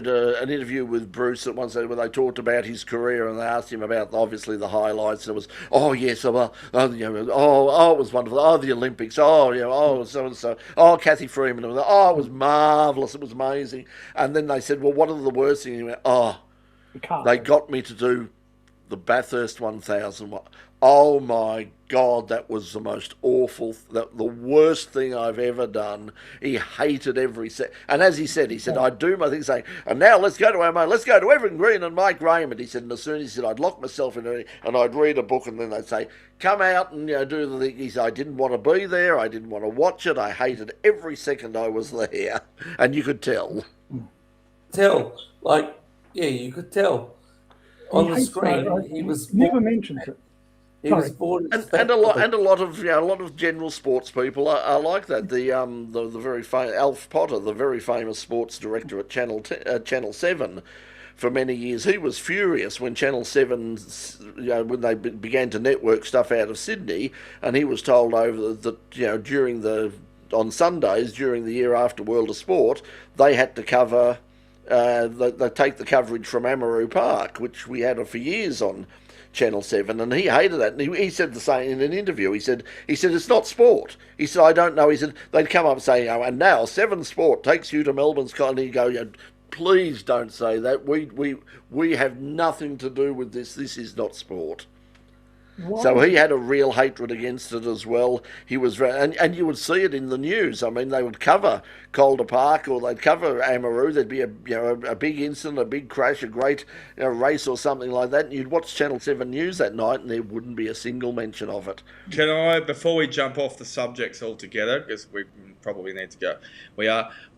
an interview with Bruce at one stage where they talked about his career and they asked him about obviously the highlights. And it was, oh yes, it was wonderful. The Olympics. So and so. Kathy Freeman. It was marvelous. It was amazing. And then they said, well, what are the worst things? He went, they got me to do the Bathurst 1000. Oh my God, that was the most awful, the worst thing I've ever done. He hated every set. And as he said, I'd do my thing saying, and now let's go to Evan Green and Mike Raymond. He said, and as soon as he said, I'd lock myself in and I'd read a book and then they'd say, come out and do the thing. He said, I didn't want to be there. I didn't want to watch it. I hated every second I was there. And you could tell.
You could tell. On the screen, he was
never mentions it.
He was bored,
and a lot of general sports people are like that. The very famous Alf Potter, the very famous sports director at Channel 7, for many years, he was furious when Channel 7, when they began to network stuff out of Sydney, and he was told over that on Sundays during the year after World of Sport, they had to cover. They take the coverage from Amaroo Park, which we had for years on Channel 7, and he hated that. And he said the same in an interview. He said it's not sport. He said, I don't know. He said they'd come up saying, and now 7 Sport takes you to Melbourne's kind. He'd go, please don't say that. We have nothing to do with this. This is not sport. So he had a real hatred against it as well. He was, and you would see it in the news. I mean, they would cover Calder Park or they'd cover Amaroo. There'd be a big incident, a big crash, a great race or something like that. And you'd watch Channel 7 News that night, and there wouldn't be a single mention of it.
Can I, before we jump off the subjects altogether, because we probably need to go,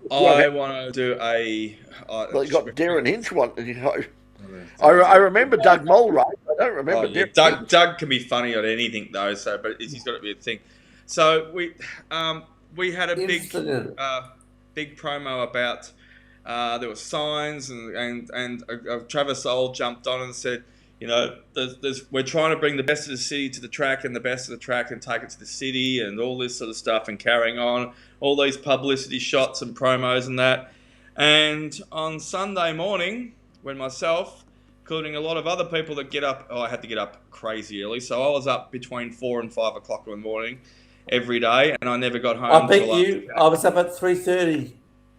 I want to do a.
Well, you got Darren Hinch one. I remember Doug Mulray. I don't remember.
Doug can be funny on anything though. So, but he's got to be a thing. So we had a big promo about there were signs and Travis Old jumped on and said, you know, we're trying to bring the best of the city to the track and the best of the track and take it to the city and all this sort of stuff and carrying on all these publicity shots and promos and that. And on Sunday morning, when myself, including a lot of other people that get up, I had to get up crazy early, so I was up between 4 and 5 o'clock in the morning every day, and I never got home.
I bet you, I was up at 3:30.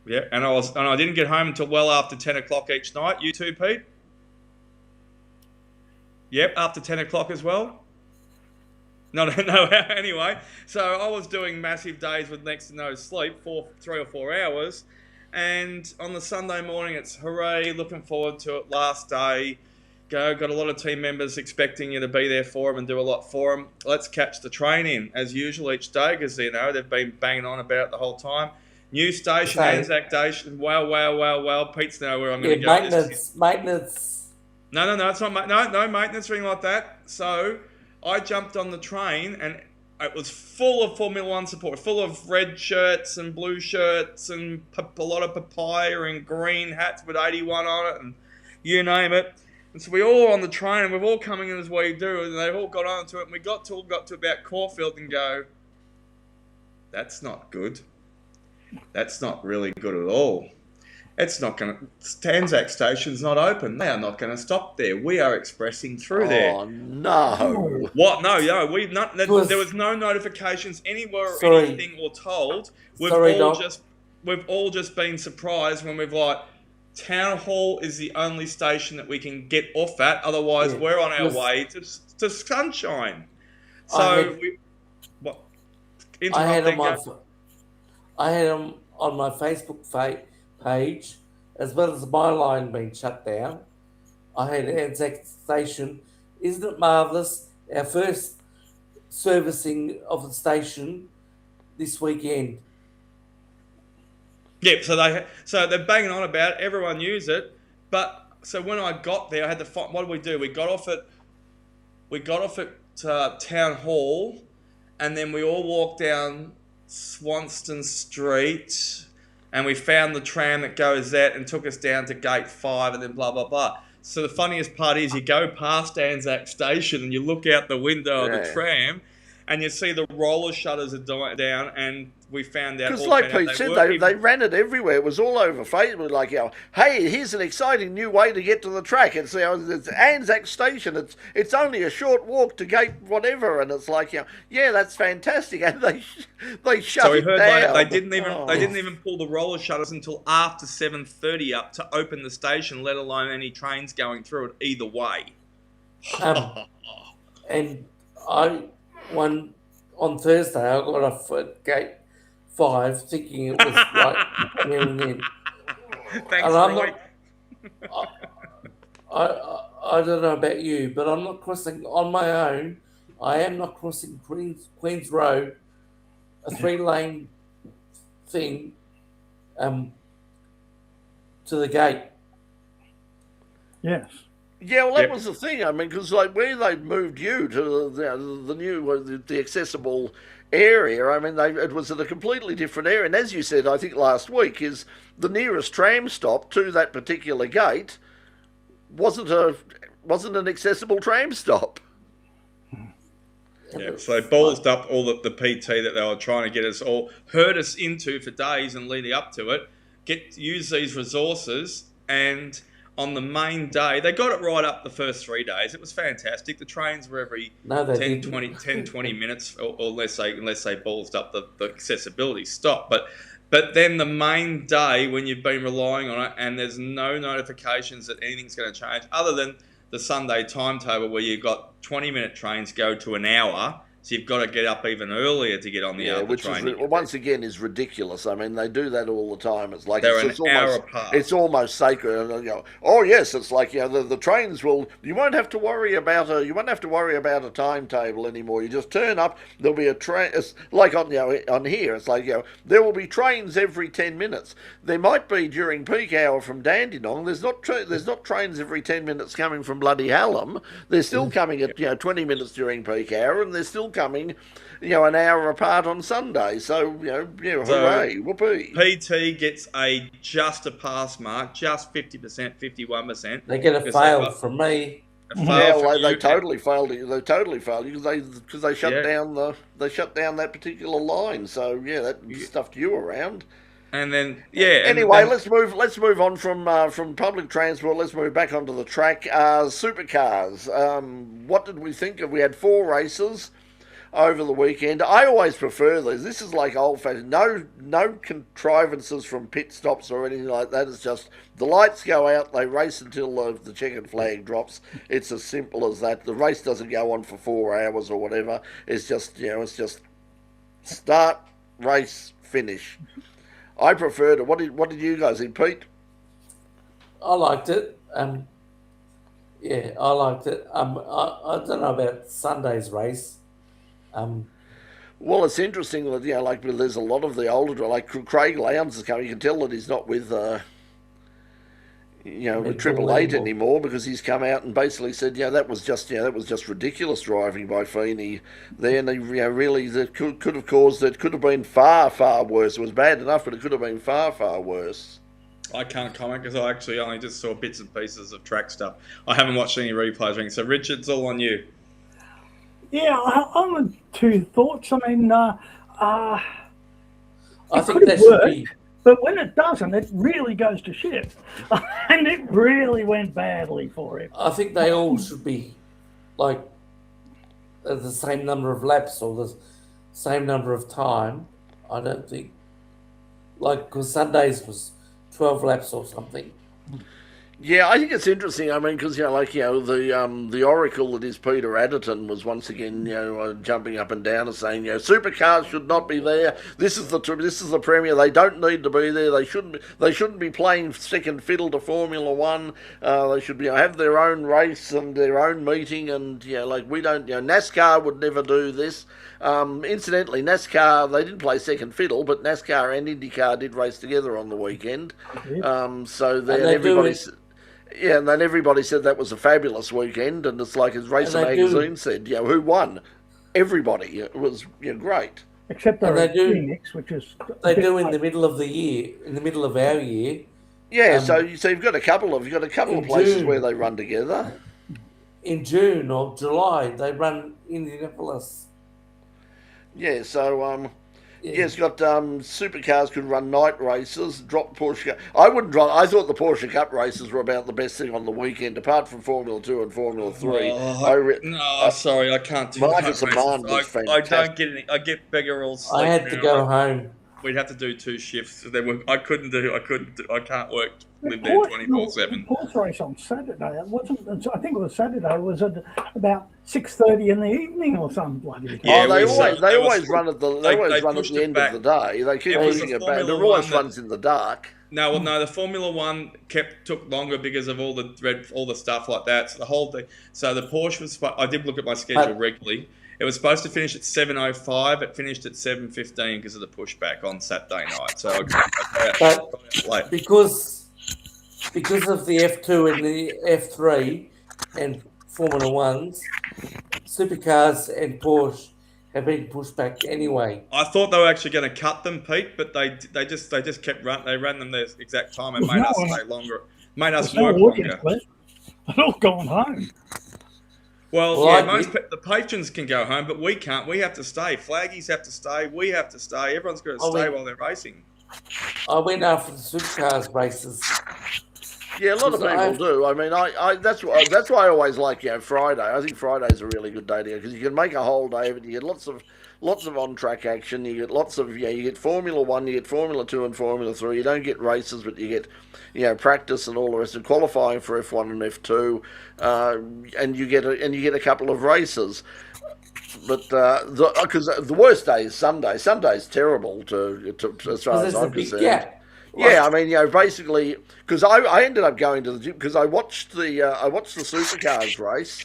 Yeah, and I didn't get home until well after 10 o'clock each night. You too, Pete? Yep, after 10 o'clock as well. No. Anyway, so I was doing massive days with next to no sleep, 3 or 4 hours. And on the Sunday morning, it's hooray, looking forward to it, last day, got a lot of team members expecting you to be there for them and do a lot for them. Let's catch the train in, as usual, each day, because, you know, they've been banging on about it the whole time. New station, Anzac Station, wow, Pete's know where I'm going to go.
Maintenance.
No, it's not, no maintenance or anything like that. So I jumped on the train and it was full of Formula One support, full of red shirts and blue shirts and a lot of papaya and green hats with 81 on it and you name it. And so we all on the train and we've all coming in as we do and they've all got onto it and we got to about Caulfield and go, that's not good. That's not really good at all. It's not going to... Anzac Station's not open. They are not going to stop there. We are expressing through there.
Oh, no.
What? No, there was no notifications anywhere or anything or told. We've all just been surprised when we've like, Town Hall is the only station that we can get off at. Otherwise, we're on our way to Sunshine. So,
I had on my Facebook page, as well as my line being shut down. I had Anzac Station. Isn't it marvellous? Our first servicing of the station this weekend.
Yeah, so they're banging on about it. Everyone knew it, but so when I got there, I had to find. What did we do? We got off at Town Hall, and then we all walked down Swanston Street. And we found the tram that goes that and took us down to gate 5 and then blah, blah, blah. So the funniest part is you go past Anzac Station and you look out the window of the tram and you see the roller shutters are down and we found out...
Because like Pete said, they ran it everywhere. It was all over Facebook. Like, hey, here's an exciting new way to get to the track. It's Anzac Station. It's only a short walk to gate whatever. And it's like, yeah, that's fantastic. And they shut it down.
They didn't even pull the roller shutters until after 7:30 up to open the station, let alone any trains going through it either way.
And on Thursday, I got off at gate 5 thinking it was like near.
Thanks, Roy.
I don't know about you, but I'm not crossing on my own. I am not crossing Queens Road, a 3-lane thing, to the gate.
Yes.
Yeah, well, that was the thing. I mean, because like where they moved you to the new, the accessible area, I mean, it was at a completely different area. And as you said, I think last week, is the nearest tram stop to that particular gate wasn't an accessible tram stop.
Yeah, so they ballsed up all the PT that they were trying to get us all, herd us into for days and leading up to it, use these resources, and on the main day, they got it right up the first 3 days. It was fantastic. The trains were every 10, 20 minutes, or unless they ballsed up the accessibility stop. But then the main day, when you've been relying on it and there's no notifications that anything's going to change, other than the Sunday timetable where you've got 20-minute trains go to an hour. So you've got to get up even earlier to get on the other
which
train.
is, once again is ridiculous. I mean, they do that all the time. It's like
They're
it's
an hour
almost
apart.
it's almost sacred. And you know, oh yes, it's like the trains will. You won't have to worry about a timetable anymore. You just turn up. There'll be a train. It's like on here. It's like there will be trains every 10 minutes. There might be during peak hour from Dandenong. There's not trains every 10 minutes coming from bloody Hallam. They're still coming at 20 minutes during peak hour, and they're still coming, an hour apart on Sunday. So, hooray, whoopee.
PT gets just a pass mark, just 50%, 51%.
They get a fail from me.
They totally failed. They totally failed because they shut down that particular line. So that stuffed you around.
And then
Anyway, let's move on from public transport. Let's move back onto the track. Supercars. What did we think of? We had 4 races over the weekend. I always prefer these. This is like old-fashioned. No contrivances from pit stops or anything like that. It's just the lights go out. They race until the checkered flag drops. It's as simple as that. The race doesn't go on for 4 hours or whatever. It's just start, race, finish. I preferred it. What did you guys think, Pete?
I liked it. I liked it. I don't know about Sunday's race.
Well, it's interesting that there's a lot of the older, like Craig Lowndes is coming. You can tell that he's not with with Triple Eight anymore, because he's come out and basically said that was just ridiculous driving by Feeney there, and really that could have been far worse. It was bad enough, but it could have been far worse.
I can't comment because I actually only just saw bits and pieces of track stuff. I haven't watched any replays. So Richard, it's all on you.
Yeah, I'm with 2 thoughts. I mean,
I think that should be.
But when it doesn't, it really goes to shit. And it really went badly for him.
I think they all should be like the same number of laps or the same number of time. I don't think, because Sundays was 12 laps or something.
Yeah, I think it's interesting. I mean, because the oracle that is Peter Adderton was once again jumping up and down and saying supercars should not be there. This is the Premier. They don't need to be there. They shouldn't be playing second fiddle to Formula One. They should have their own race and their own meeting. And we don't. NASCAR would never do this. Incidentally, NASCAR, they didn't play second fiddle, but NASCAR and IndyCar did race together on the weekend. So then everybody said that was a fabulous weekend, and it's like, as Racer Magazine said, who won? Everybody. It was great.
Except they do Phoenix, which is
in the middle of the year, in the middle of our year.
Yeah, so you've got a couple of places June, where they run together.
In June or July, they run Indianapolis.
Yeah, so it's got supercars could run night races, drop Porsche. I wouldn't drive. I thought the Porsche Cup races were about the best thing on the weekend, apart from Formula 2 and Formula 3.
Sorry, I can't do
Marcus Amand was fantastic.
I don't get any. I get beggarrel sleep.
I had to go home.
We'd have to do 2 shifts. I couldn't do. I can't work. Live there 24/7.
The Porsche race on Saturday. It wasn't. I think it was Saturday. It was at about 6:30 in the evening or something bloody.
Yeah, they always run at the end of the day. They keep pushing it back. It always runs in the dark.
No, well, no. The Formula One took longer because of all the stuff like that. So the whole thing. So the Porsche was. I did look at my schedule regularly. It was supposed to finish at 7:05. It finished at 7:15 because of the pushback on Saturday night. So I got late.
Because of the F2 and the F3 and Formula Ones, supercars and Porsche have been pushed back anyway.
I thought they were actually going to cut them, Pete, but they just kept running. They ran them their exact time and made us stay longer. Made us work longer.
They're all going home.
Well, the patrons can go home, but we can't. We have to stay. Flaggies have to stay. We have to stay. Everyone's got to stay while they're racing.
I went after the supercars races
Yeah, a lot of people do. I mean, that's why I always like Friday. I think Friday's a really good day to go because you can make a whole day of it. You get lots of on track action. You get lots of you get Formula One, you get Formula Two and Formula Three. You don't get races, but you get practice and all the rest of qualifying for F1 and F2, and you get a couple of races. But because the worst day is Sunday. Sunday's terrible to as far as I'm concerned. Yeah, I mean, basically, because I ended up going to the gym because I watched the Supercars race,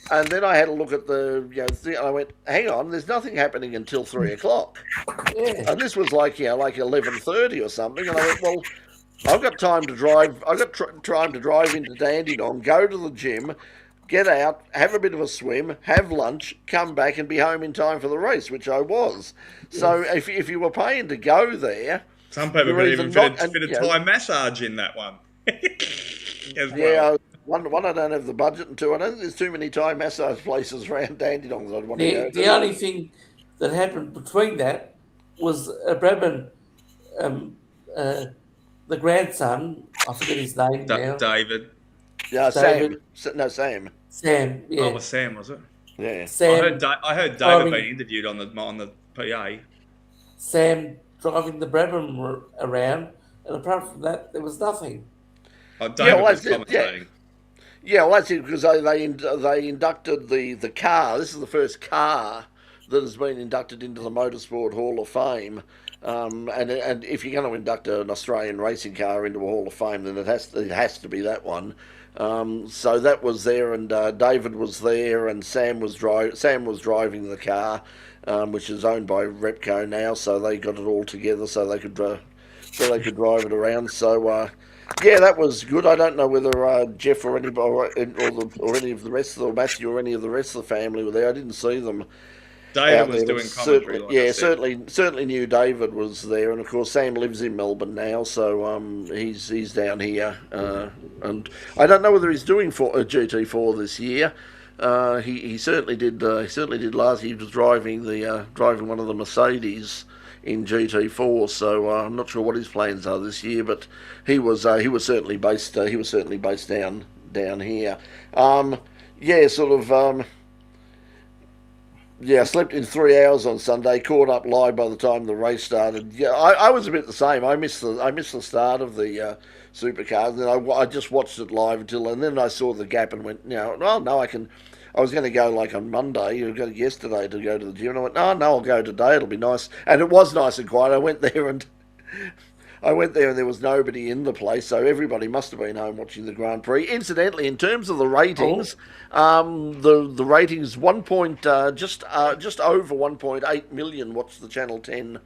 and then I had a look at the thing, and I went, hang on, there's nothing happening until 3:00, and this was like 11:30 or something, and I went, well, I've got time to drive. I've got time to drive into Dandenong, go to the gym, get out, have a bit of a swim, have lunch, come back, and be home in time for the race, which I was. So if you were paying to go there.
Some people could even fit a Thai massage in that one. As well.
One, I don't have the budget, and two, I don't think there's too many Thai massage places around Dandenong that I'd want to go to.
The only thing that happened between that was Bradman, the grandson, I forget his name now.
David.
Yeah,
David.
Sam.
Sam, yeah.
Oh, it was Sam, was it?
Yeah.
Sam,
I heard David being interviewed on the PA.
Sam driving the Brabham around, and apart from that, there was nothing.
Oh, David was commentating.
Yeah, well, that's it, because they inducted the car. This is the first car that has been inducted into the Motorsport Hall of Fame. And if you're going to induct an Australian racing car into a Hall of Fame, then it has to be that one. So that was there, and David was there, and Sam was driving the car, which is owned by Repco now. So they got it all together, so they could drive it around. So yeah, that was good. I don't know whether Jeff or anybody or any of the rest of the Matthew or any of the rest of the family were there. I didn't see them.
David was doing commentary.
Certainly knew David was there, and of course Sam lives in Melbourne now, so he's down here, and I don't know whether he's doing for a GT4 this year. He certainly did. He certainly did last. He was driving one of the Mercedes in GT4, so I'm not sure what his plans are this year, but he was certainly based down here. I slept in 3 hours on Sunday. Caught up live by the time the race started. Yeah, I was a bit the same. I missed the start of the Supercars, and then I just watched it live and then I saw the gap and went, I can. I was going to go like on Monday, yesterday to go to the gym, and I went, no, I'll go today. It'll be nice, and it was nice and quiet. I went there and there was nobody in the place, so everybody must have been home watching the Grand Prix. Incidentally, in terms of the ratings, the ratings just over 1.8 million watched the Channel 10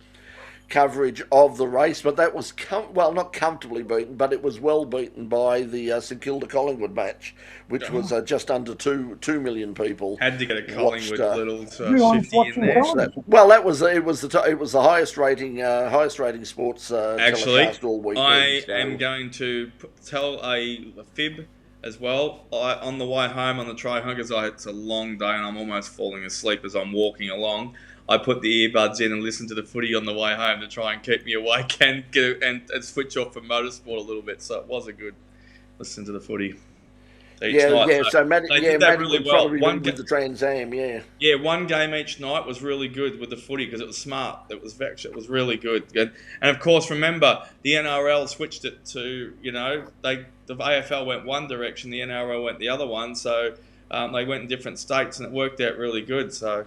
coverage of the race, but that was not comfortably beaten, but it was well beaten by the St Kilda Collingwood match, which was just under 2 million people.
Had to get a Collingwood little shifty in there.
It was the highest rating sports
Actually,
telecast all weekend.
I am going to tell a fib as well. On the way home on the drive home, because it's a long day and I'm almost falling asleep as I'm walking along, I put the earbuds in and listened to the footy on the way home to try and keep me awake and switch off from motorsport a little bit. So it was a good listen to the footy each night.
So Matt
did that really well.
With the Trans Am,
yeah, one game each night was really good with the footy because it was smart. It was really good. And of course, remember the NRL switched it to the AFL went one direction, the NRL went the other one. So they went in different states and it worked out really good. So.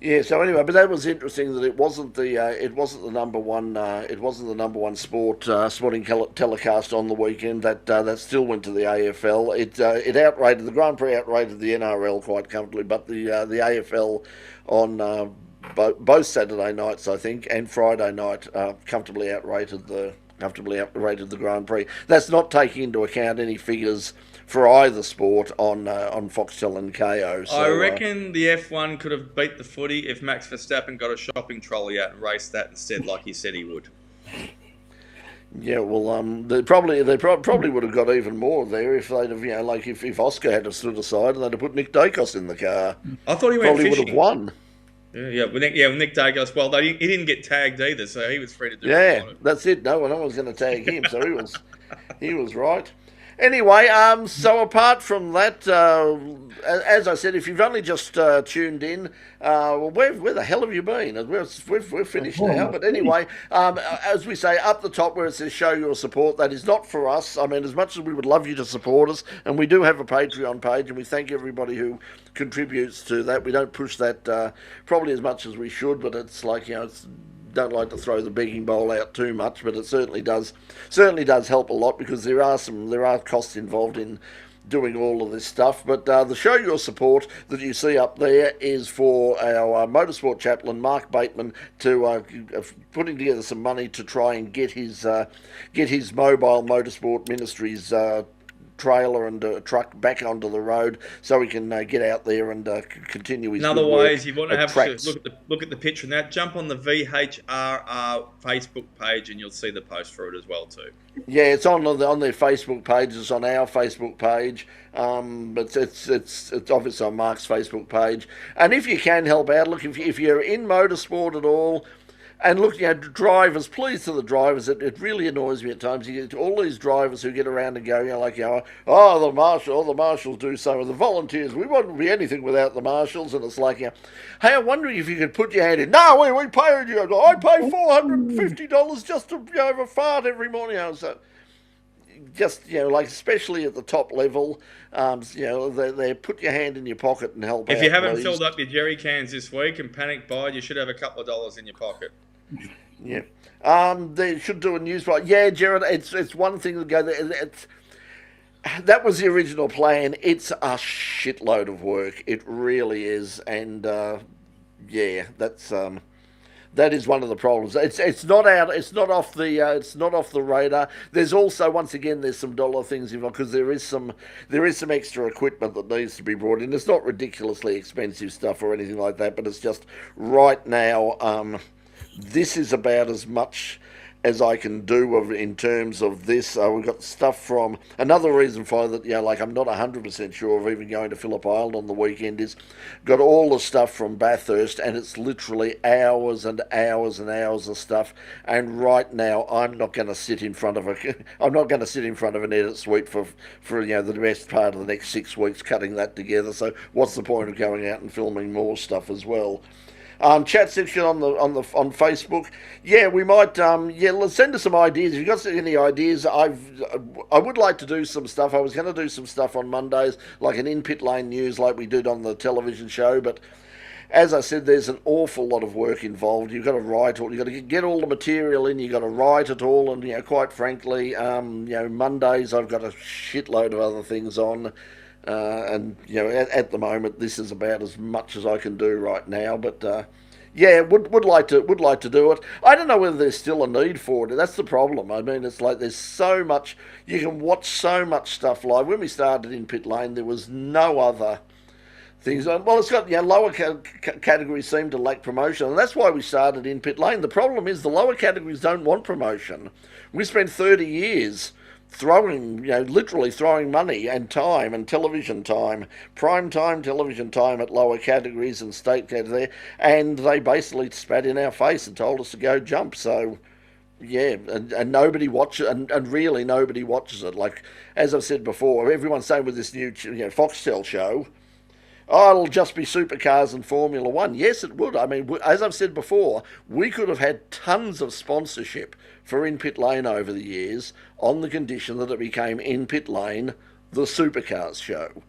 Yeah. So anyway, but that was interesting that it wasn't the number one sporting telecast on the weekend. That still went to the AFL. It outrated the Grand Prix, outrated the NRL quite comfortably, but the AFL on both Saturday nights, I think, and Friday night comfortably outrated the Grand Prix. That's not taking into account any figures for either sport on Foxtel and KO. So,
I reckon the F1 could have beat the footy if Max Verstappen got a shopping trolley out and raced that instead, like he said he would.
Yeah, well, they probably would have got even more there if they'd have, if Oscar had stood aside and they'd have put Nick Dacos in the car.
I thought he went
fishing.
Would have won. Yeah. Well, Nick Dacos. Well, he didn't get tagged either, so he was free to do what he
Yeah,
wanted.
that's it. No one was going to tag him, so he was right. Anyway, so apart from that, as I said, if you've only just tuned in, well, where the hell have you been? We're finished now. But anyway, as we say, up the top where it says show your support, that is not for us. I mean, as much as we would love you to support us, and we do have a Patreon page, and we thank everybody who contributes to that. We don't push that probably as much as we should, but it's like, it's don't like to throw the begging bowl out too much, but it certainly does help a lot, because there are costs involved in doing all of this stuff. But the show your support that you see up there is for our motorsport chaplain Mark Bateman to putting together some money to try and get his mobile motorsport ministries trailer and truck back onto the road, so we can get out there and continue his.
In other
good work
ways, you want to have
tracks.
to look at the picture and that. Jump on the VHRR Facebook page, and you'll see the post for it as well too.
Yeah, it's on their Facebook page. It's on our Facebook page. But it's obviously on Mark's Facebook page. And if you can help out, look, if you're in motorsport at all. And look, drivers, please to the drivers, it really annoys me at times. You get all these drivers who get around and go, the marshals do some of the volunteers. We wouldn't be anything without the marshals. And it's like, hey, I'm wondering if you could put your hand in. No, we paid you. I pay $450 just to have a fart every morning. So just, especially at the top level, they put your hand in your pocket and help out.
If you haven't
please.
filled up your jerry cans this week and panic buyed, you should have a couple of dollars in your pocket.
Yeah. They should do a news. Yeah, Jared, it's one thing to go there. That was the original plan. It's a shitload of work. It really is. And, that is one of the problems. It's not off the radar. There's also, once again, there's some dollar things involved, because there is some extra equipment that needs to be brought in. It's not ridiculously expensive stuff or anything like that, but it's just right now. This is about as much as I can do in terms of this. We've got stuff from another reason for that. I'm not 100% sure of even going to Phillip Island on the weekend. Is got all the stuff from Bathurst, and it's literally hours and hours and hours of stuff. And right now, I'm not going to sit in front of an edit suite for the best part of the next 6 weeks cutting that together. So what's the point of going out and filming more stuff as well? Chat section on Facebook. Yeah, we might. Let's send us some ideas. If you've got any ideas, I would like to do some stuff. I was going to do some stuff on Mondays, like an in-pit lane news, like we did on the television show. But as I said, there's an awful lot of work involved. You've got to write all. You've got to get all the material in. You've got to write it all. And quite frankly, Mondays I've got a shitload of other things on. At the moment, this is about as much as I can do right now. But would like to do it. I don't know whether there's still a need for it. That's the problem. I mean, it's like there's so much. You can watch so much stuff live. When we started in pit lane, there was no other things on. Well, it's got lower categories seem to lack promotion, and that's why we started in pit lane. The problem is the lower categories don't want promotion. We spent 30 years literally throwing money and time and television time, prime time television time at lower categories and state categories, and they basically spat in our face and told us to go jump. So, and nobody watches, and really nobody watches it. Like, as I've said before, everyone's saying with this new Foxtel show, it'll just be Supercars and Formula One. Yes, it would. I mean, as I've said before, we could have had tons of sponsorship for In Pit Lane over the years on the condition that it became In Pit Lane, the Supercars show.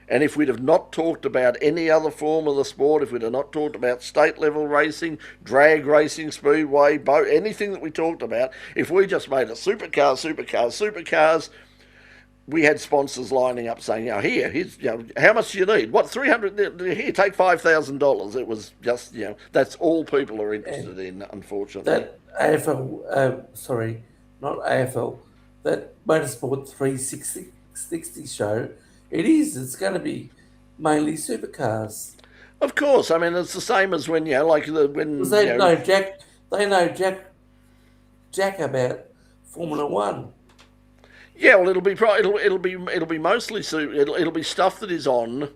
And if we'd have not talked about any other form of the sport, if we'd have not talked about state level racing, drag racing, speedway, boat, anything that we talked about, if we just made it Supercars, we had sponsors lining up saying, here's, how much do you need? What, 300? Here, take $5,000. It was just, that's all people are interested in, unfortunately.
That AFL, not AFL, that Motorsport 360 show, it's going to be mainly Supercars.
Of course, I mean, it's the same as when, when...
They know Jack about Formula One.
Yeah, well, it'll be mostly it'll be stuff that is on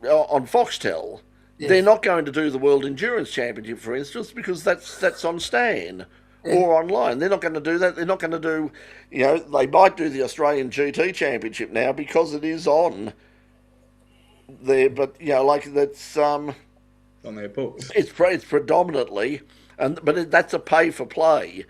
Foxtel, They're not going to do the World Endurance Championship, for instance, because that's on Stan or online. They're not going to do that. They're not going to do, they might do the Australian GT Championship now because it is on there, but that's
on their books.
It's predominantly, but that's a pay for play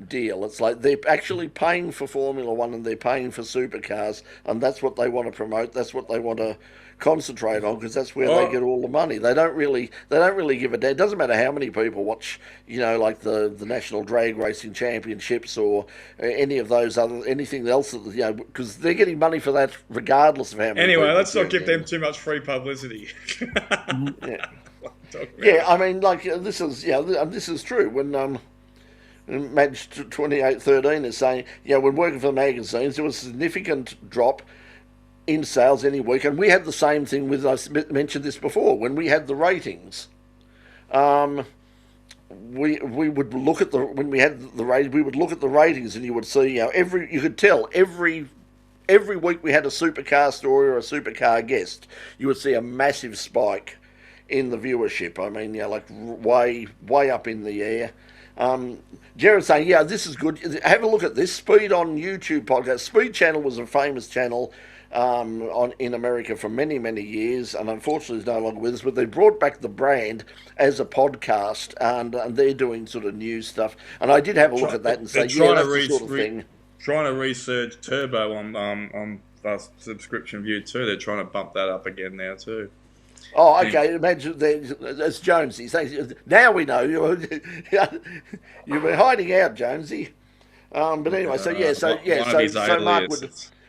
deal. It's like they're actually paying for Formula One and they're paying for supercars, and that's what they want to promote. That's what they want to concentrate on because that's where they get all the money. They don't really give a damn. It doesn't matter how many people watch, like the National Drag Racing Championships or any of those anything else, because they're getting money for that regardless of how many.
Anyway, let's not give them too much free publicity.
Yeah, I mean, this is true. When Match 2813 is saying, when working for the magazines, there was a significant drop in sales any week, and we had the same thing with, I mentioned this before, when we had the ratings. We would look at when we had the ratings, we would look at the ratings, and you would see, you could tell every week we had a supercar story or a supercar guest, you would see a massive spike in the viewership. I mean, way up in the air. Jared's saying, this is good. Have a look at this. Speed on YouTube podcast. Speed Channel was a famous channel in America for many, many years, and unfortunately is no longer with us, but they brought back the brand as a podcast, and they're doing sort of news stuff. And I did have a look at that and say, that's the sort of thing.
Trying to research Turbo on subscription view too. They're trying to bump that up again now too.
Oh, okay. Imagine it's Jonesy. Now we know you've been hiding out, Jonesy. But anyway, so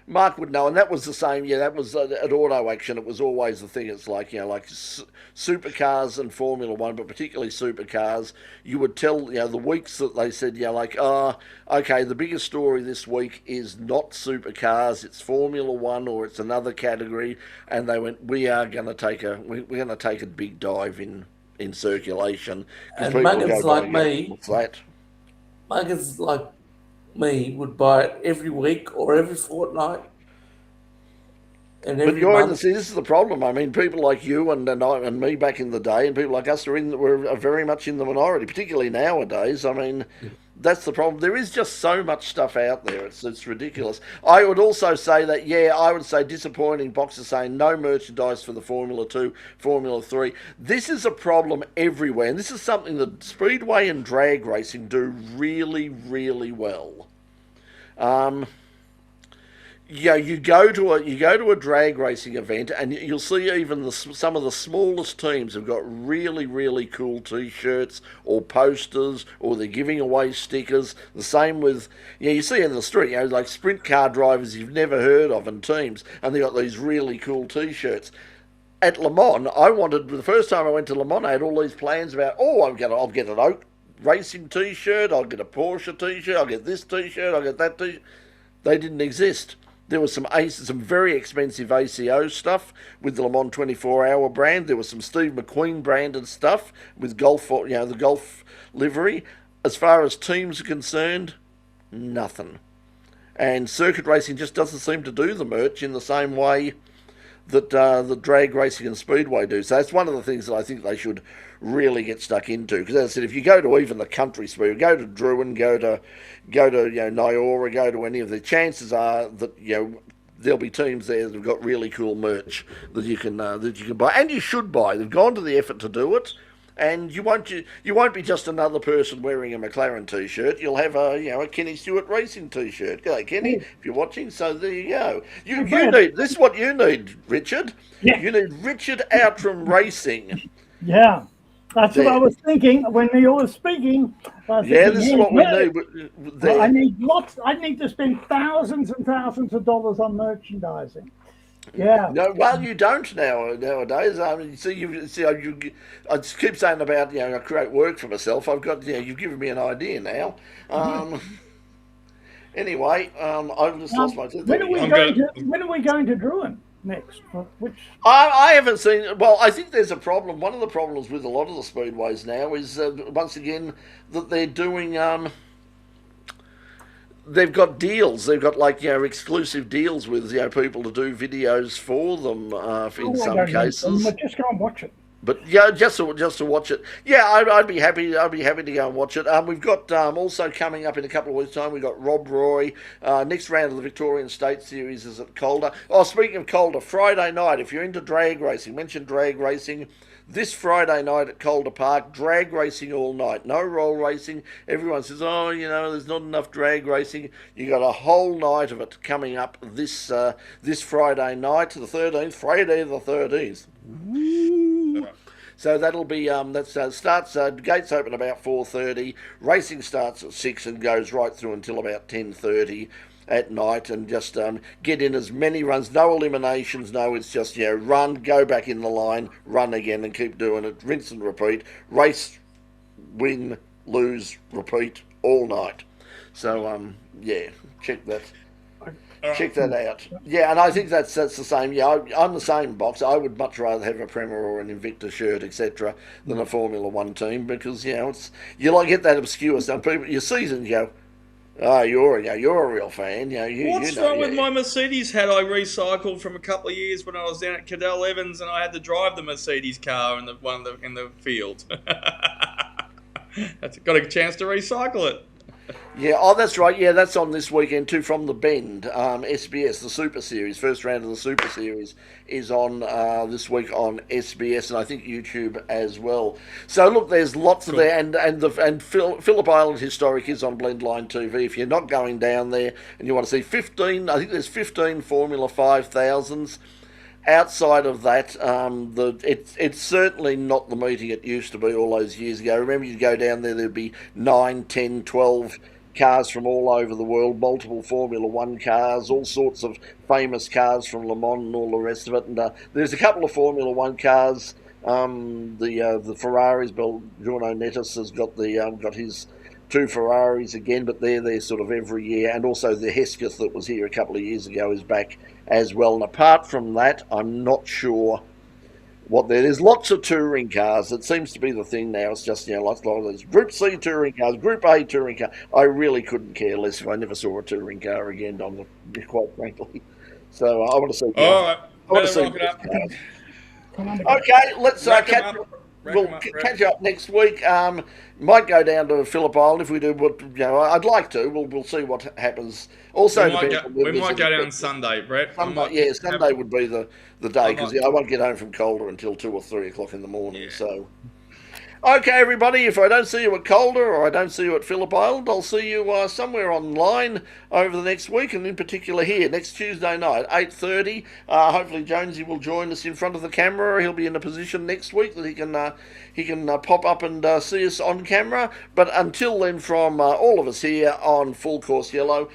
Mark would know, and that was the same. Yeah, that was at Auto Action. It was always the thing. It's like supercars and Formula One, but particularly supercars. You would tell the weeks that they said okay, the biggest story this week is not supercars, it's Formula One or it's another category, and they went, we're going to take a big dive in circulation.
And muggers like me would buy it every week or every fortnight.
But this is the problem. I mean, people like you and me back in the day, and people like us were very much in the minority, particularly nowadays. I mean, that's the problem. There is just so much stuff out there. It's ridiculous. I would also say that, I would say disappointing. Boxers saying no merchandise for the Formula 2, Formula 3. This is a problem everywhere, and this is something that Speedway and drag racing do really, really well. You go to a drag racing event, and you'll see even some of the smallest teams have got really, really cool T-shirts or posters, or they're giving away stickers. The same with you see in the street, like sprint car drivers you've never heard of and teams, and they got these really cool T-shirts. At Le Mans, the first time I went to Le Mans, I had all these plans about, I'll get an Oak Racing T-shirt, I'll get a Porsche T-shirt, I'll get this T-shirt, I'll get that T-shirt. They didn't exist. There was some very expensive ACO stuff with the Le Mans 24-hour brand. There was some Steve McQueen branded stuff with golf, the golf livery. As far as teams are concerned, nothing. And circuit racing just doesn't seem to do the merch in the same way that the drag racing and speedway do. So that's one of the things that I think they should really get stuck into. Because as I said, if you go to even the country speed, go to Druin, go to Nyora, go to any of the, chances are that there'll be teams there that have got really cool merch that you can buy, and you should buy. They've gone to the effort to do it. And you won't be just another person wearing a McLaren T-shirt. You'll have a Kenny Stewart Racing T-shirt. G'day, Kenny, if you're watching. So there you go. You need this is what you need, Richard. Yeah. You need Richard Outram Racing.
Yeah, that's what I was thinking when you were speaking.
This is what we need.
Well, I need lots. I need to spend thousands and thousands of dollars on merchandising. Yeah.
No, well, you don't nowadays. I mean, I just keep saying about I create work for myself. I've got you've given me an idea now. Anyway, I've just lost my.
When are we going to Druin next? Which
I haven't seen. Well, I think there's a problem. One of the problems with a lot of the speedways now is once again that they're doing. They've got deals. They've got exclusive deals with people to do videos for them. In some cases,
just go and watch it.
But yeah, just to watch it. Yeah, I'd be happy. I'd be happy to go and watch it. We've got also coming up in a couple of weeks' time. We've got Rob Roy. Next round of the Victorian State Series is at Calder. Oh, speaking of Calder, Friday night. If you're into drag racing, mention drag racing. This Friday night at Calder Park, drag racing all night. No roll racing. Everyone says, oh, there's not enough drag racing. You got a whole night of it coming up this Friday night, the 13th, Friday the 13th. Woo. So that'll be starts gates open about 4:30. Racing starts at 6 and goes right through until about 10:30 at night, and just get in as many runs. No eliminations. No, it's just run, go back in the line, run again, and keep doing it. Rinse and repeat. Race, win, lose, repeat all night. So check that. Check that out. Yeah, and I think that's the same. Yeah, I'm the same, Box. I would much rather have a Premier or an Invicta shirt, etc., than a Formula One team, because it's you get that obscure stuff. People, you see and you go, oh, you're a real fan.
What's wrong with my Mercedes hat I recycled from a couple of years when I was down at Cadell Evans and I had to drive the Mercedes car in the field. Got a chance to recycle it.
Yeah, oh, that's right. Yeah, that's on this weekend too from the Bend. SBS, the Super Series, first round of the Super Series is on this week on SBS, and I think YouTube as well. So look, there's lots of there, and Phillip Island Historic is on Blendline TV. If you're not going down there and you want to see 15, I think there's 15 Formula 5000s. Outside of that, it's certainly not the meeting it used to be all those years ago. Remember, you'd go down there, there'd be 9, 10, 12 cars from all over the world, multiple Formula One cars, all sorts of famous cars from Le Mans and all the rest of it. And there's a couple of Formula One cars. The Ferraris, Giorno Nettis has got his 2 Ferraris again, but they're sort of every year. And also the Hesketh that was here a couple of years ago is back as well. And apart from that, I'm not sure what there's lots of touring cars. It seems to be the thing now. It's just lots of these Group C touring cars, Group A touring car. I really couldn't care less if I never saw a touring car again, quite frankly. So I want to see.
All right,
I want to see cars. Okay, let's catch. We'll catch up next week. Might go down to Phillip Island if we do. I'd like to. We'll see what happens. Also,
we might go down Sunday, Brett.
Sunday would be the day, because I won't get home from Calder until 2 or 3 o'clock in the morning. Yeah. So, okay, everybody. If I don't see you at Calder or I don't see you at Phillip Island, I'll see you somewhere online over the next week, and in particular here next Tuesday night, 8:30. Hopefully, Jonesy will join us in front of the camera. He'll be in a position next week that he can pop up and see us on camera. But until then, from all of us here on Full Course Yellow,